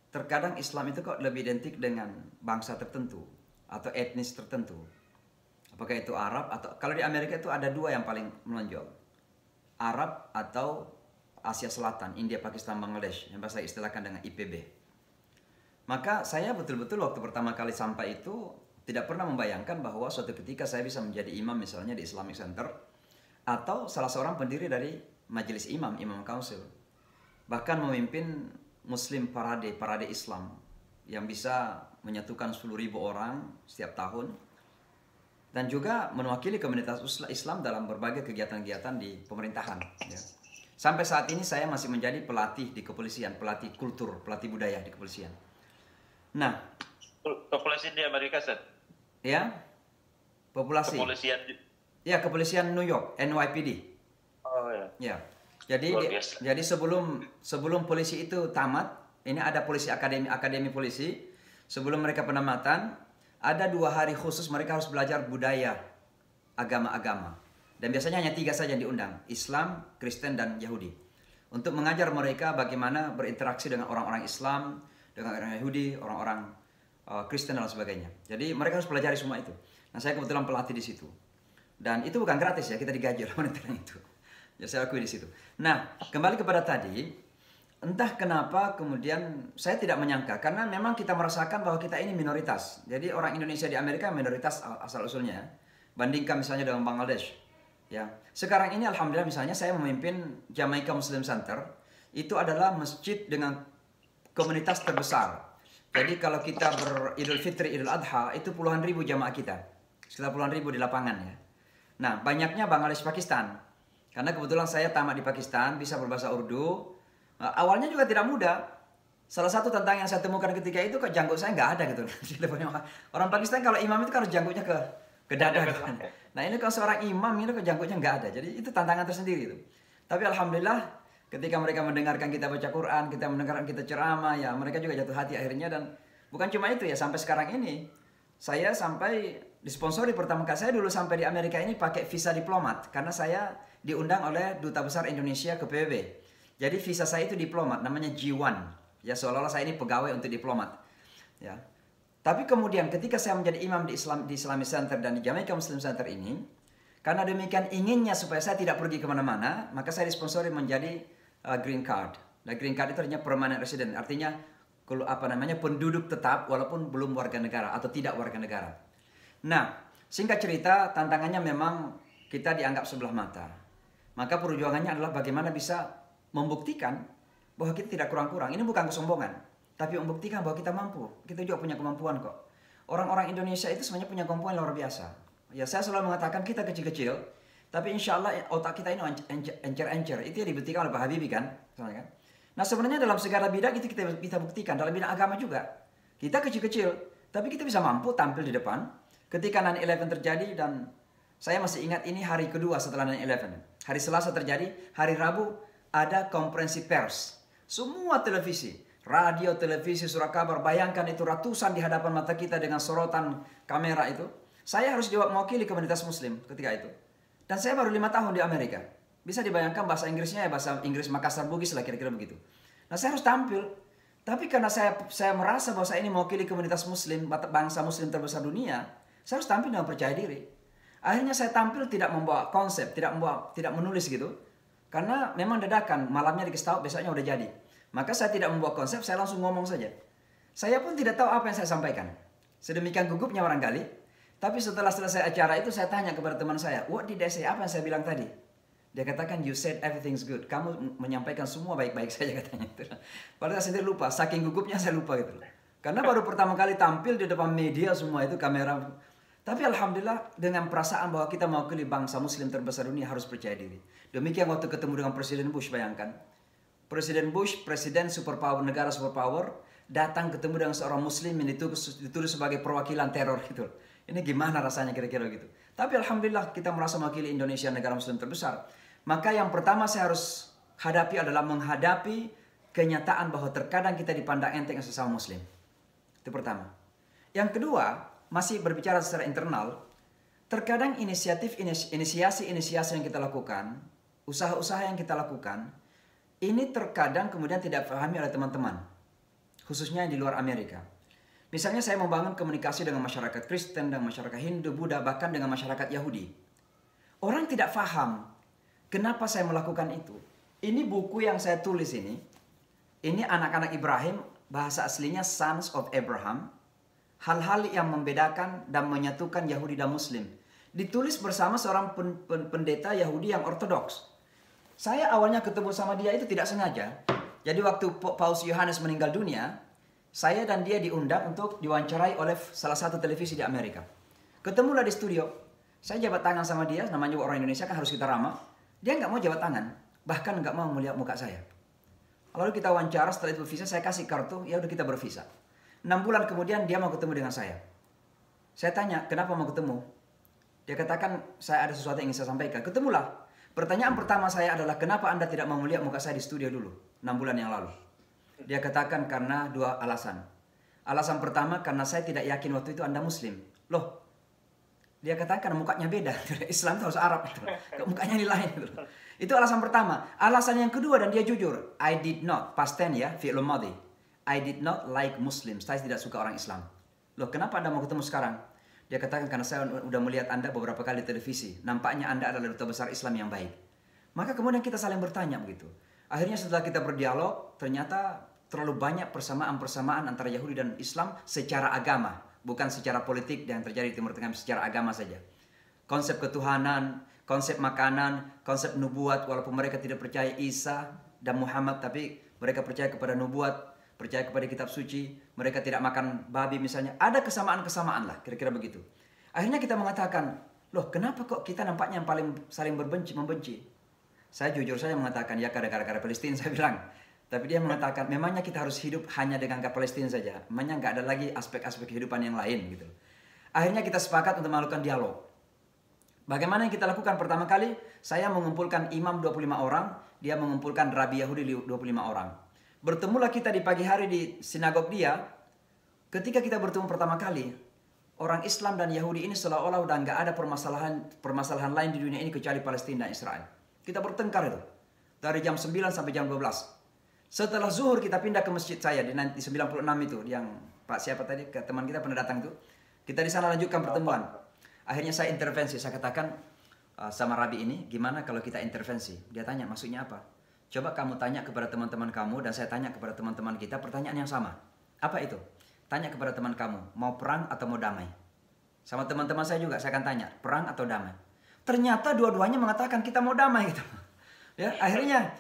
terkadang Islam itu kok lebih identik dengan bangsa tertentu atau etnis tertentu. Apakah itu Arab atau kalau di Amerika itu ada dua yang paling menonjol. Arab atau Asia Selatan, India, Pakistan, Bangladesh, yang saya istilahkan dengan IPB. Maka saya betul-betul waktu pertama kali sampai itu tidak pernah membayangkan bahwa suatu ketika saya bisa menjadi imam misalnya di Islamic Center atau salah seorang pendiri dari Majelis Imam, Imam Council. Bahkan memimpin Muslim parade Islam yang bisa menyatukan 10.000 orang setiap tahun. Dan juga mewakili komunitas Islam dalam berbagai kegiatan-kegiatan di pemerintahan. Ya. Sampai saat ini saya masih menjadi pelatih di kepolisian, pelatih kultur, pelatih budaya di kepolisian. Nah, kepolisian di Amerika, Ustaz? Ya, populasi. Kepolisian Ya, kepolisian New York, NYPD. Oh ya. Ya. Jadi sebelum polisi itu tamat, ini ada polisi akademi polisi. Sebelum mereka penamatan, ada 2 hari khusus mereka harus belajar budaya agama-agama. Dan biasanya hanya 3 saja yang diundang, Islam, Kristen, dan Yahudi. Untuk mengajar mereka bagaimana berinteraksi dengan orang-orang Islam, dengan orang Yahudi, orang-orang Kristen, dan sebagainya. Jadi mereka harus pelajari semua itu. Nah, saya kebetulan pelatih di situ. Dan itu bukan gratis ya, kita digaji oleh wanita itu. Ya, saya akui di situ. Nah, kembali kepada tadi, entah kenapa kemudian saya tidak menyangka, karena memang kita merasakan bahwa kita ini minoritas. Jadi orang Indonesia di Amerika minoritas asal-usulnya, bandingkan misalnya dengan Bangladesh. Ya, sekarang ini alhamdulillah misalnya saya memimpin Jamaica Muslim Center, itu adalah masjid dengan komunitas terbesar. Jadi kalau kita beridul fitri, idul adha, itu puluhan ribu jamaah kita. Sekitar puluhan ribu di lapangan ya. Nah, banyaknya Bangladesh, Pakistan. Karena kebetulan saya tamat di Pakistan, bisa berbahasa Urdu. Awalnya juga tidak mudah. Salah satu tantangan yang saya temukan ketika itu, kok janggut saya nggak ada gitu. Orang Pakistan kalau imam itu kan harus janggutnya ke dada gitu. Nah ini kalau seorang imam ini kok janggutnya nggak ada. Jadi itu tantangan tersendiri itu. Tapi alhamdulillah Ketika mereka mendengarkan kita baca Quran, kita mendengarkan kita ceramah, ya mereka juga jatuh hati akhirnya. Dan bukan cuma itu ya, sampai sekarang ini saya sampai disponsori pertama kali. Saya dulu sampai di Amerika ini pakai visa diplomat karena saya diundang oleh Duta Besar Indonesia ke PBB. Jadi visa saya itu diplomat, namanya G1. Ya seolah-olah saya ini pegawai untuk diplomat. Ya. Tapi kemudian ketika saya menjadi imam di Islamic Center dan di Jamaica Muslim Center ini, karena demikian inginnya supaya saya tidak pergi kemana-mana, maka saya disponsori menjadi green card. Nah, green card itu artinya permanent resident, artinya penduduk tetap walaupun belum warga negara atau tidak warga negara. Nah, singkat cerita, tantangannya memang kita dianggap sebelah mata. Maka perjuangannya adalah bagaimana bisa membuktikan bahwa kita tidak kurang-kurang. Ini bukan kesombongan, tapi membuktikan bahwa kita mampu. Kita juga punya kemampuan kok. Orang-orang Indonesia itu sebenarnya punya kemampuan luar biasa. Ya, saya selalu mengatakan kita kecil-kecil, tapi insya Allah otak kita ini encer-encer. Itu yang dibuktikan oleh Pak Habibie kan? Nah sebenarnya dalam segala bidang itu kita bisa buktikan. Dalam bidang agama juga. Kita kecil-kecil, tapi kita bisa mampu tampil di depan. Ketika 9/11 terjadi dan saya masih ingat ini hari kedua setelah 9/11. Hari Selasa terjadi, hari Rabu ada konferensi pers. Semua televisi, radio, televisi, surat kabar. Bayangkan itu ratusan di hadapan mata kita dengan sorotan kamera itu. Saya harus mewakili komunitas muslim ketika itu. Dan saya baru 5 tahun di Amerika. Bisa dibayangkan bahasa Inggrisnya ya bahasa Inggris Makassar Bugis lah kira-kira begitu. Nah saya harus tampil. Tapi karena saya merasa bahwa saya ini mewakili komunitas muslim, bangsa muslim terbesar dunia, saya harus tampil dengan percaya diri. Akhirnya saya tampil tidak membawa konsep, tidak menulis gitu. Karena memang dadakan, malamnya dikasih tahu, besoknya udah jadi. Maka saya tidak membawa konsep, saya langsung ngomong saja. Saya pun tidak tahu apa yang saya sampaikan. Sedemikian gugupnya barangkali. Tapi setelah selesai acara itu saya tanya kepada teman saya, what did I say? Apa yang saya bilang tadi? Dia katakan, you said everything's good. Kamu menyampaikan semua baik-baik saja katanya. Padahal saya sendiri lupa, saking gugupnya saya lupa gitu. Karena baru pertama kali tampil di depan media semua itu kamera. Tapi alhamdulillah dengan perasaan bahwa kita mewakili bangsa muslim terbesar dunia harus percaya diri. Demikian waktu ketemu dengan Presiden Bush, bayangkan. Presiden Bush, presiden superpower, negara superpower, datang ketemu dengan seorang muslim yang ditulis sebagai perwakilan teror gitu. Ini gimana rasanya kira-kira gitu. Tapi alhamdulillah kita merasa mewakili Indonesia, negara muslim terbesar. Maka yang pertama saya harus hadapi adalah menghadapi kenyataan bahwa terkadang kita dipandang enteng sesama muslim. Itu pertama. Yang kedua, masih berbicara secara internal, terkadang inisiasi yang kita lakukan, usaha-usaha yang kita lakukan, ini terkadang kemudian tidak dipahami oleh teman-teman. Khususnya di luar Amerika. Misalnya saya membangun komunikasi dengan masyarakat Kristen, dengan masyarakat Hindu, Buddha, bahkan dengan masyarakat Yahudi. Orang tidak paham kenapa saya melakukan itu. Ini buku yang saya tulis ini anak-anak Ibrahim, bahasa aslinya Sons of Abraham. Hal-hal yang membedakan dan menyatukan Yahudi dan Muslim. Ditulis bersama seorang pendeta Yahudi yang ortodoks. Saya awalnya ketemu sama dia itu tidak sengaja. Jadi waktu Paus Yohanes meninggal dunia, saya dan dia diundang untuk diwawancarai oleh salah satu televisi di Amerika. Ketemulah di studio. Saya jabat tangan sama dia, namanya orang Indonesia kan harus kita ramah. Dia nggak mau jabat tangan, bahkan nggak mau melihat muka saya. Lalu kita wawancara, setelah itu visa, saya kasih kartu, ya udah kita bervisa. 6 bulan kemudian dia mau ketemu dengan saya. Saya tanya, kenapa mau ketemu? Dia katakan, saya ada sesuatu yang ingin saya sampaikan. Ketemulah. Pertanyaan pertama saya adalah, kenapa Anda tidak mau melihat muka saya di studio dulu, 6 bulan yang lalu? Dia katakan karena 2 alasan. Alasan pertama, karena saya tidak yakin waktu itu Anda Muslim. Loh, dia katakan mukanya beda. Islam itu harus Arab. Mukanya ini lain. Itu alasan pertama. Alasan yang kedua, dan dia jujur. I did not, past tense ya, fi'lul madhi. I did not like Muslims. Saya tidak suka orang Islam. Loh, kenapa Anda mau ketemu sekarang? Dia katakan karena saya sudah melihat Anda beberapa kali di televisi. Nampaknya Anda adalah duta besar Islam yang baik. Maka kemudian kita saling bertanya begitu. Akhirnya setelah kita berdialog, ternyata terlalu banyak persamaan-persamaan antara Yahudi dan Islam secara agama. Bukan secara politik yang terjadi di Timur Tengah, secara agama saja. Konsep ketuhanan, konsep makanan, konsep nubuat, walaupun mereka tidak percaya Isa dan Muhammad, tapi mereka percaya kepada nubuat, percaya kepada kitab suci, mereka tidak makan babi misalnya. Ada kesamaan-kesamaan lah, kira-kira begitu. Akhirnya kita mengatakan, loh kenapa kok kita nampaknya yang paling saling membenci? Saya jujur saja mengatakan, ya gara-gara Palestina saya bilang. Tapi dia mengatakan, memangnya kita harus hidup hanya dengan Palestina saja. Memangnya nggak ada lagi aspek-aspek kehidupan yang lain gitu. Akhirnya kita sepakat untuk melakukan dialog. Bagaimana yang kita lakukan? Pertama kali, saya mengumpulkan imam 25 orang dia mengumpulkan rabi Yahudi 25 orang. Bertemulah kita di pagi hari di sinagog dia. Ketika kita bertemu pertama kali, orang Islam dan Yahudi ini seolah-olah udah nggak ada permasalahan lain di dunia ini kecuali Palestina dan Israel. Kita bertengkar itu. Dari jam 9 sampai jam 12. Setelah zuhur kita pindah ke masjid saya di 96 itu. Yang Pak siapa tadi, ke teman kita pernah datang itu. Kita di sana lanjutkan pertemuan. Akhirnya saya intervensi. Saya katakan sama Rabi ini, gimana kalau kita intervensi? Dia tanya, maksudnya apa? Coba kamu tanya kepada teman-teman kamu dan saya tanya kepada teman-teman kita pertanyaan yang sama. Apa itu? Tanya kepada teman kamu, mau perang atau mau damai? Sama teman-teman saya juga, saya akan tanya, perang atau damai? Ternyata dua-duanya mengatakan kita mau damai gitu. Ya, akhirnya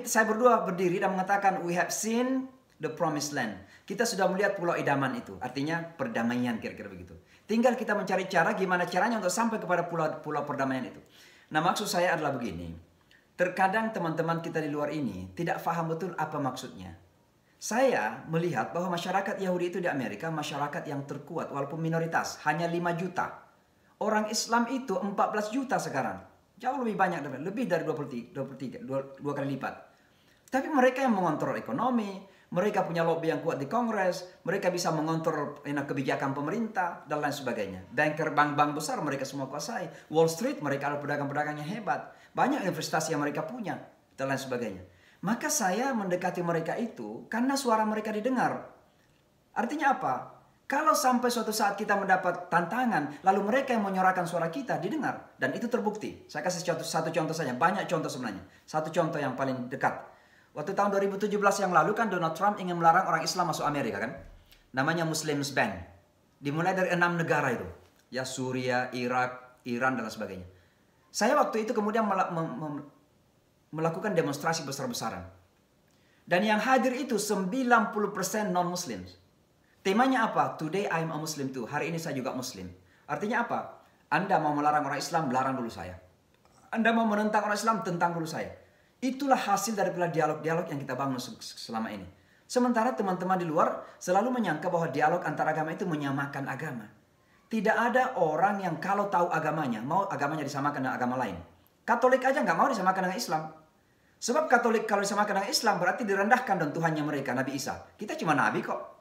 saya berdua berdiri dan mengatakan we have seen the promised land. Kita sudah melihat pulau idaman itu, artinya perdamaian kira-kira begitu. Tinggal kita mencari cara gimana caranya untuk sampai kepada pulau perdamaian itu. Nah, maksud saya adalah begini. Terkadang teman-teman kita di luar ini tidak paham betul apa maksudnya. Saya melihat bahwa masyarakat Yahudi itu di Amerika masyarakat yang terkuat walaupun minoritas, hanya 5 juta. Orang Islam itu 14 juta sekarang. Jauh lebih banyak, lebih dari 23, dua kali lipat. Tapi mereka yang mengontrol ekonomi, mereka punya lobby yang kuat di Kongres, mereka bisa mengontrol kebijakan pemerintah, dan lain sebagainya. Bank-bank besar mereka semua kuasai. Wall Street mereka ada pedagang-pedagang yang hebat. Banyak investasi yang mereka punya, dan lain sebagainya. Maka saya mendekati mereka itu karena suara mereka didengar. Artinya apa? Kalau sampai suatu saat kita mendapat tantangan, lalu mereka yang menyuarakan suara kita didengar. Dan itu terbukti. Saya kasih satu contoh saja. Banyak contoh sebenarnya. Satu contoh yang paling dekat. Waktu tahun 2017 yang lalu kan Donald Trump ingin melarang orang Islam masuk Amerika kan. Namanya Muslims Ban. Dimulai dari 6 negara itu. Ya Suriah, Irak, Iran dan sebagainya. Saya waktu itu kemudian melakukan demonstrasi besar-besaran. Dan yang hadir itu 90% non-Muslims. Temanya apa? Today I'm a Muslim too. Hari ini saya juga Muslim. Artinya apa? Anda mau melarang orang Islam, larang dulu saya. Anda mau menentang orang Islam, tentang dulu saya. Itulah hasil daripada dialog-dialog yang kita bangun selama ini. Sementara teman-teman di luar selalu menyangka bahwa dialog antar agama itu menyamakan agama. Tidak ada orang yang kalau tahu agamanya, mau agamanya disamakan dengan agama lain. Katolik aja nggak mau disamakan dengan Islam. Sebab Katolik kalau disamakan dengan Islam berarti direndahkan dan Tuhannya mereka, Nabi Isa. Kita cuma Nabi kok.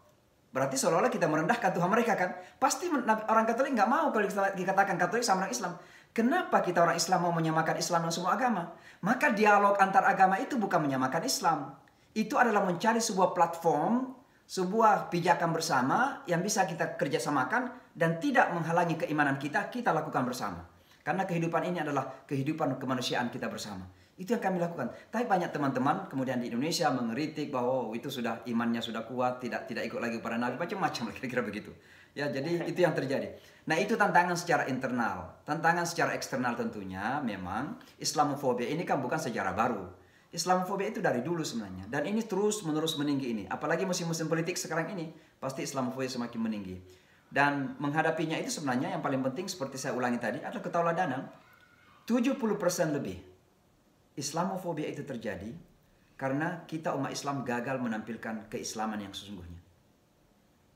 Berarti seolah-olah kita merendahkan Tuhan mereka kan. Pasti orang Katolik nggak mau kalau dikatakan Katolik sama orang Islam. Kenapa kita orang Islam mau menyamakan Islam dengan semua agama? Maka dialog antar agama itu bukan menyamakan Islam. Itu adalah mencari sebuah platform, sebuah pijakan bersama yang bisa kita kerjasamakan dan tidak menghalangi keimanan kita lakukan bersama. Karena kehidupan ini adalah kehidupan kemanusiaan kita bersama. Itu yang kami lakukan. Tapi banyak teman-teman kemudian di Indonesia mengeritik bahwa itu sudah imannya sudah kuat, tidak ikut lagi kepada Nabi, macam-macam kira-kira begitu. Ya, jadi itu yang terjadi. Nah, itu tantangan secara internal. Tantangan secara eksternal tentunya memang Islamofobia ini kan bukan sejarah baru. Islamofobia itu dari dulu sebenarnya. Dan ini terus-menerus meninggi ini. Apalagi musim-musim politik sekarang ini, pasti Islamofobia semakin meninggi. Dan menghadapinya itu sebenarnya yang paling penting seperti saya ulangi tadi adalah ketauladanan. 70% lebih Islamofobia itu terjadi karena kita umat Islam gagal menampilkan keislaman yang sesungguhnya.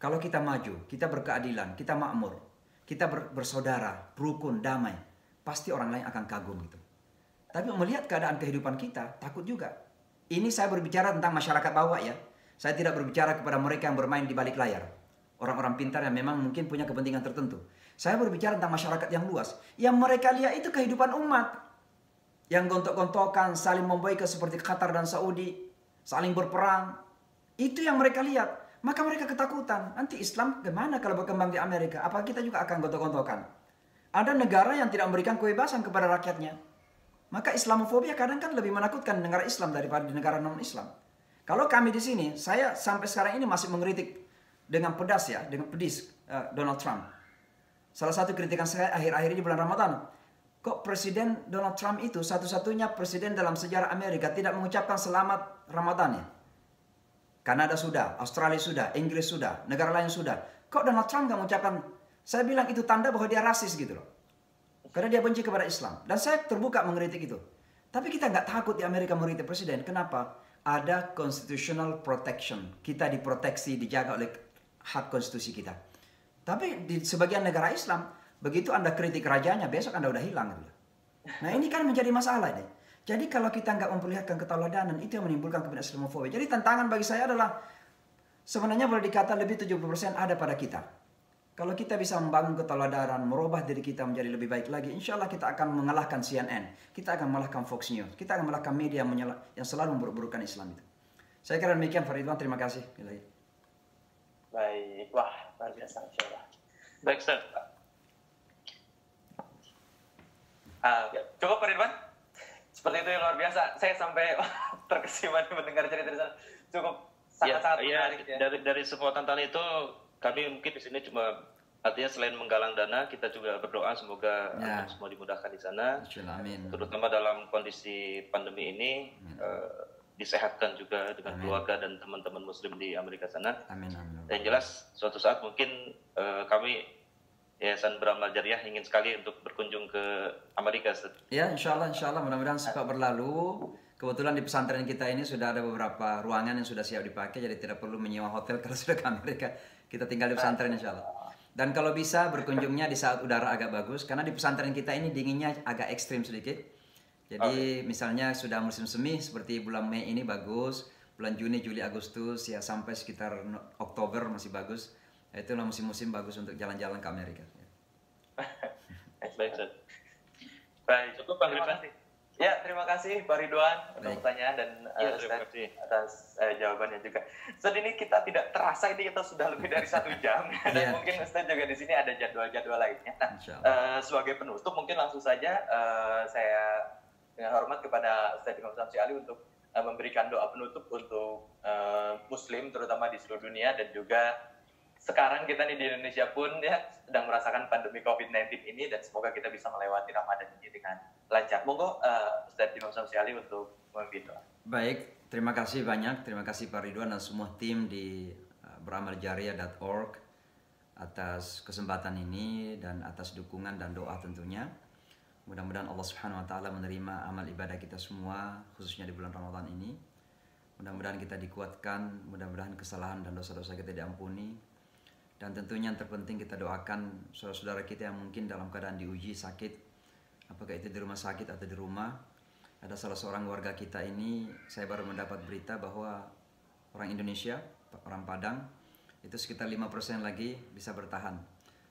Kalau kita maju, kita berkeadilan, kita makmur, kita bersaudara, rukun, damai, pasti orang lain akan kagum gitu. Tapi melihat keadaan kehidupan kita, takut juga. Ini saya berbicara tentang masyarakat bawah ya. Saya tidak berbicara kepada mereka yang bermain di balik layar. Orang-orang pintar yang memang mungkin punya kepentingan tertentu. Saya berbicara tentang masyarakat yang luas. Yang mereka lihat itu kehidupan umat. Yang gontok-gontokan, saling memboikot seperti Qatar dan Saudi. Saling berperang. Itu yang mereka lihat. Maka mereka ketakutan. Nanti Islam gimana kalau berkembang di Amerika? Apa kita juga akan gontok-gontokan? Ada negara yang tidak memberikan kebebasan kepada rakyatnya. Maka Islamofobia kadang kan lebih menakutkan negara Islam daripada di negara non-Islam. Kalau kami di sini, saya sampai sekarang ini masih mengkritik dengan pedas ya, dengan pedis Donald Trump. Salah satu kritikan saya akhir-akhir ini bulan Ramadan. Kok Presiden Donald Trump itu satu-satunya presiden dalam sejarah Amerika tidak mengucapkan selamat Ramadan ya? Kanada sudah, Australia sudah, Inggris sudah, negara lain sudah. Kok Donald Trump nggak mengucapkan? Saya bilang itu tanda bahwa dia rasis gitu loh. Karena dia benci kepada Islam. Dan saya terbuka mengkritik itu. Tapi kita nggak takut di Amerika mengkritik presiden. Kenapa? Ada constitutional protection. Kita diproteksi, dijaga oleh hak konstitusi kita. Tapi di sebagian negara Islam, begitu Anda kritik rajanya, besok Anda udah hilang. Nah ini kan menjadi masalah ini. Jadi kalau kita nggak memperlihatkan keteladanan, itu yang menimbulkan kemudian Islamofobia. Jadi tantangan bagi saya adalah sebenarnya boleh dikata lebih 70% ada pada kita. Kalau kita bisa membangun keteladanan, merubah diri kita menjadi lebih baik lagi, insya Allah kita akan mengalahkan CNN, kita akan mengalahkan Fox News, kita akan mengalahkan media yang selalu memburuk-burukkan Islam itu. Saya kira demikian, Faridwan. Terima kasih. Baik, wah luar biasa, insya Allah. Baik, Ustaz. Cukup, Faridwan? Seperti itu yang luar biasa. Saya sampai terkesima mendengar cerita di sana. Cukup sangat-sangat menarik ya. Dari semua tantangan itu, kami mungkin di sini cuma artinya selain menggalang dana, kita juga berdoa semoga semua dimudahkan di sana. Amin. Terutama dalam kondisi pandemi ini, disehatkan juga dengan keluarga dan teman-teman Muslim di Amerika sana. Amin. Dan jelas suatu saat mungkin kami Yayasan Beramal Jariah ingin sekali untuk berkunjung ke Amerika. Ya, insya Allah mudah-mudahan cepat berlalu. Kebetulan di pesantren kita ini sudah ada beberapa ruangan yang sudah siap dipakai, jadi tidak perlu menyewa hotel kalau sudah ke Amerika. Kita tinggal di pesantren insya Allah. Dan kalau bisa berkunjungnya di saat udara agak bagus, karena di pesantren kita ini dinginnya agak ekstrim sedikit. Jadi misalnya sudah musim semi seperti bulan Mei ini bagus, bulan Juni, Juli, Agustus ya sampai sekitar Oktober masih bagus. Itulah musim-musim bagus untuk jalan-jalan ke Amerika. Baik, Ustaz. Baik, cukup Bang terima Ridwan. kasih. Ya, terima kasih Pak Ridwan untuk pertanyaan dan terima kasih atas jawabannya juga. Ustaz, ini kita tidak terasa ini kita sudah lebih dari 1 jam dan mungkin Ustaz juga di sini ada jadwal-jadwal lainnya. Nah, sebagai penutup mungkin langsung saja saya dengan hormat kepada Ustaz Imam Samsi Ali untuk memberikan doa penutup untuk Muslim terutama di seluruh dunia, dan juga sekarang kita nih di Indonesia pun ya sedang merasakan pandemi COVID-19 ini, dan semoga kita bisa melewati Ramadan ini dengan lancar. Monggo Ustaz Imam Samsi Ali untuk memimpin doa. Baik, terima kasih banyak. Terima kasih Pak Ridwan dan semua tim di beramaljaria.org atas kesempatan ini dan atas dukungan dan doa tentunya. Mudah-mudahan Allah Subhanahu wa taala menerima amal ibadah kita semua, khususnya di bulan Ramadan ini. Mudah-mudahan kita dikuatkan, mudah-mudahan kesalahan dan dosa-dosa kita diampuni. Dan tentunya yang terpenting kita doakan saudara-saudara kita yang mungkin dalam keadaan diuji sakit, apakah itu di rumah sakit atau di rumah. Ada salah seorang warga kita ini, saya baru mendapat berita bahwa orang Indonesia, orang Padang, itu sekitar 5% lagi bisa bertahan.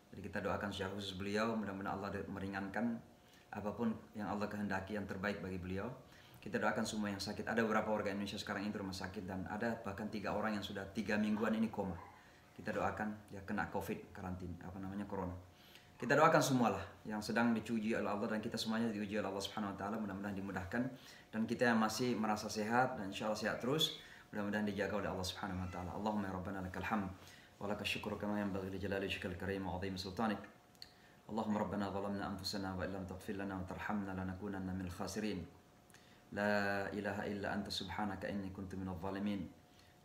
Jadi kita doakan secara khusus beliau, mudah-mudahan Allah meringankan apapun yang Allah kehendaki yang terbaik bagi beliau. Kita doakan semua yang sakit. Ada beberapa warga Indonesia sekarang ini di rumah sakit, dan ada bahkan 3 orang yang sudah 3 mingguan ini koma. Kita doakan ya kena COVID, karantina, corona. Kita doakan semualah yang sedang dicuji oleh Allah, dan kita semuanya diuji oleh Allah Subhanahu wa taala, mudah-mudahan dimudahkan, dan kita yang masih merasa sehat dan insyaallah sehat terus, mudah-mudahan dijaga oleh Allah Subhanahu wa taala. Allahumma ya rabbana lakal hamd wa lakal syukru kama yanbaghi li jalali wajhikal karim wa 'azimi sultanik. Allahumma rabbana zalamna anfusana wa illam taghfir lana wa tarhamna lanakunanna minal khasirin. La ilaha illa anta subhanaka inni kuntu minadh dhalimin.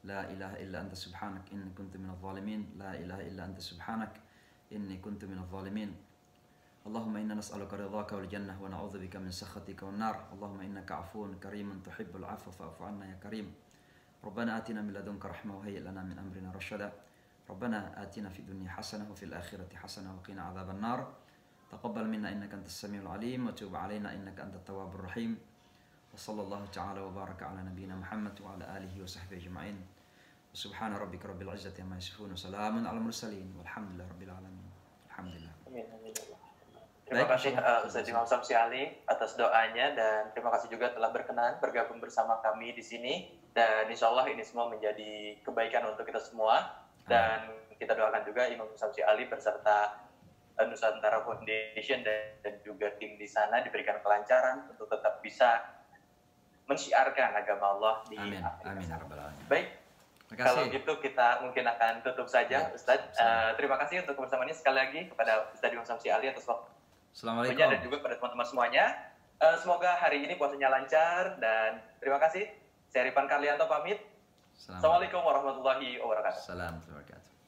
La ilaha illa anta subhanak inni kuntu minadh dhalimin. La ilaha illa anta subhanak inni kuntu minadh dhalimin. Allahumma inna nas'aluka ridhaka wal jannah wa na'udzubika min sakhatika wan nar. Allahumma innaka 'afuwun karimun tuhibbul 'afwa fa'fu 'anna ya karim. Rabbana atina min ladunka rahmah wa hayyi' lana min amrina rashada. Rabbana atina fid dunya hasanah wa fil akhirati hasanah wa qina 'adzaban nar. Taqabbal minna innaka antas samiul 'alim wa tub 'alaina innaka antat tawwabur rahim. وصلى الله تعالى وبارك على نبينا محمد وعلى آله وصحبه أجمعين. سبحان ربك رب العزة عما يصفون وسلام على المرسلين والحمد لله رب العالمين. الحمد لله. Terima kasih Ustaz Imam Samsi Ali atas doanya, dan terima kasih juga telah berkenan bergabung bersama kami di sini, dan insya Allah ini semua menjadi kebaikan untuk kita semua. Dan kita doakan juga Imam Samsi Ali beserta Nusantara Foundation dan juga tim di sana diberikan kelancaran untuk tetap bisa mensyiarkan agama Allah di Amin. Baik, kalau gitu kita mungkin akan tutup saja, Ustaz. Terima kasih untuk kebersamaannya sekali lagi kepada Ustaz Imam Samsi Ali atas waktunya, dan juga kepada teman-teman semuanya. Semoga hari ini puasanya lancar, dan terima kasih. Saya Rifan Karlianto pamit. Assalamualaikum warahmatullahi wabarakatuh. Assalamualaikum warahmatullahi wabarakatuh.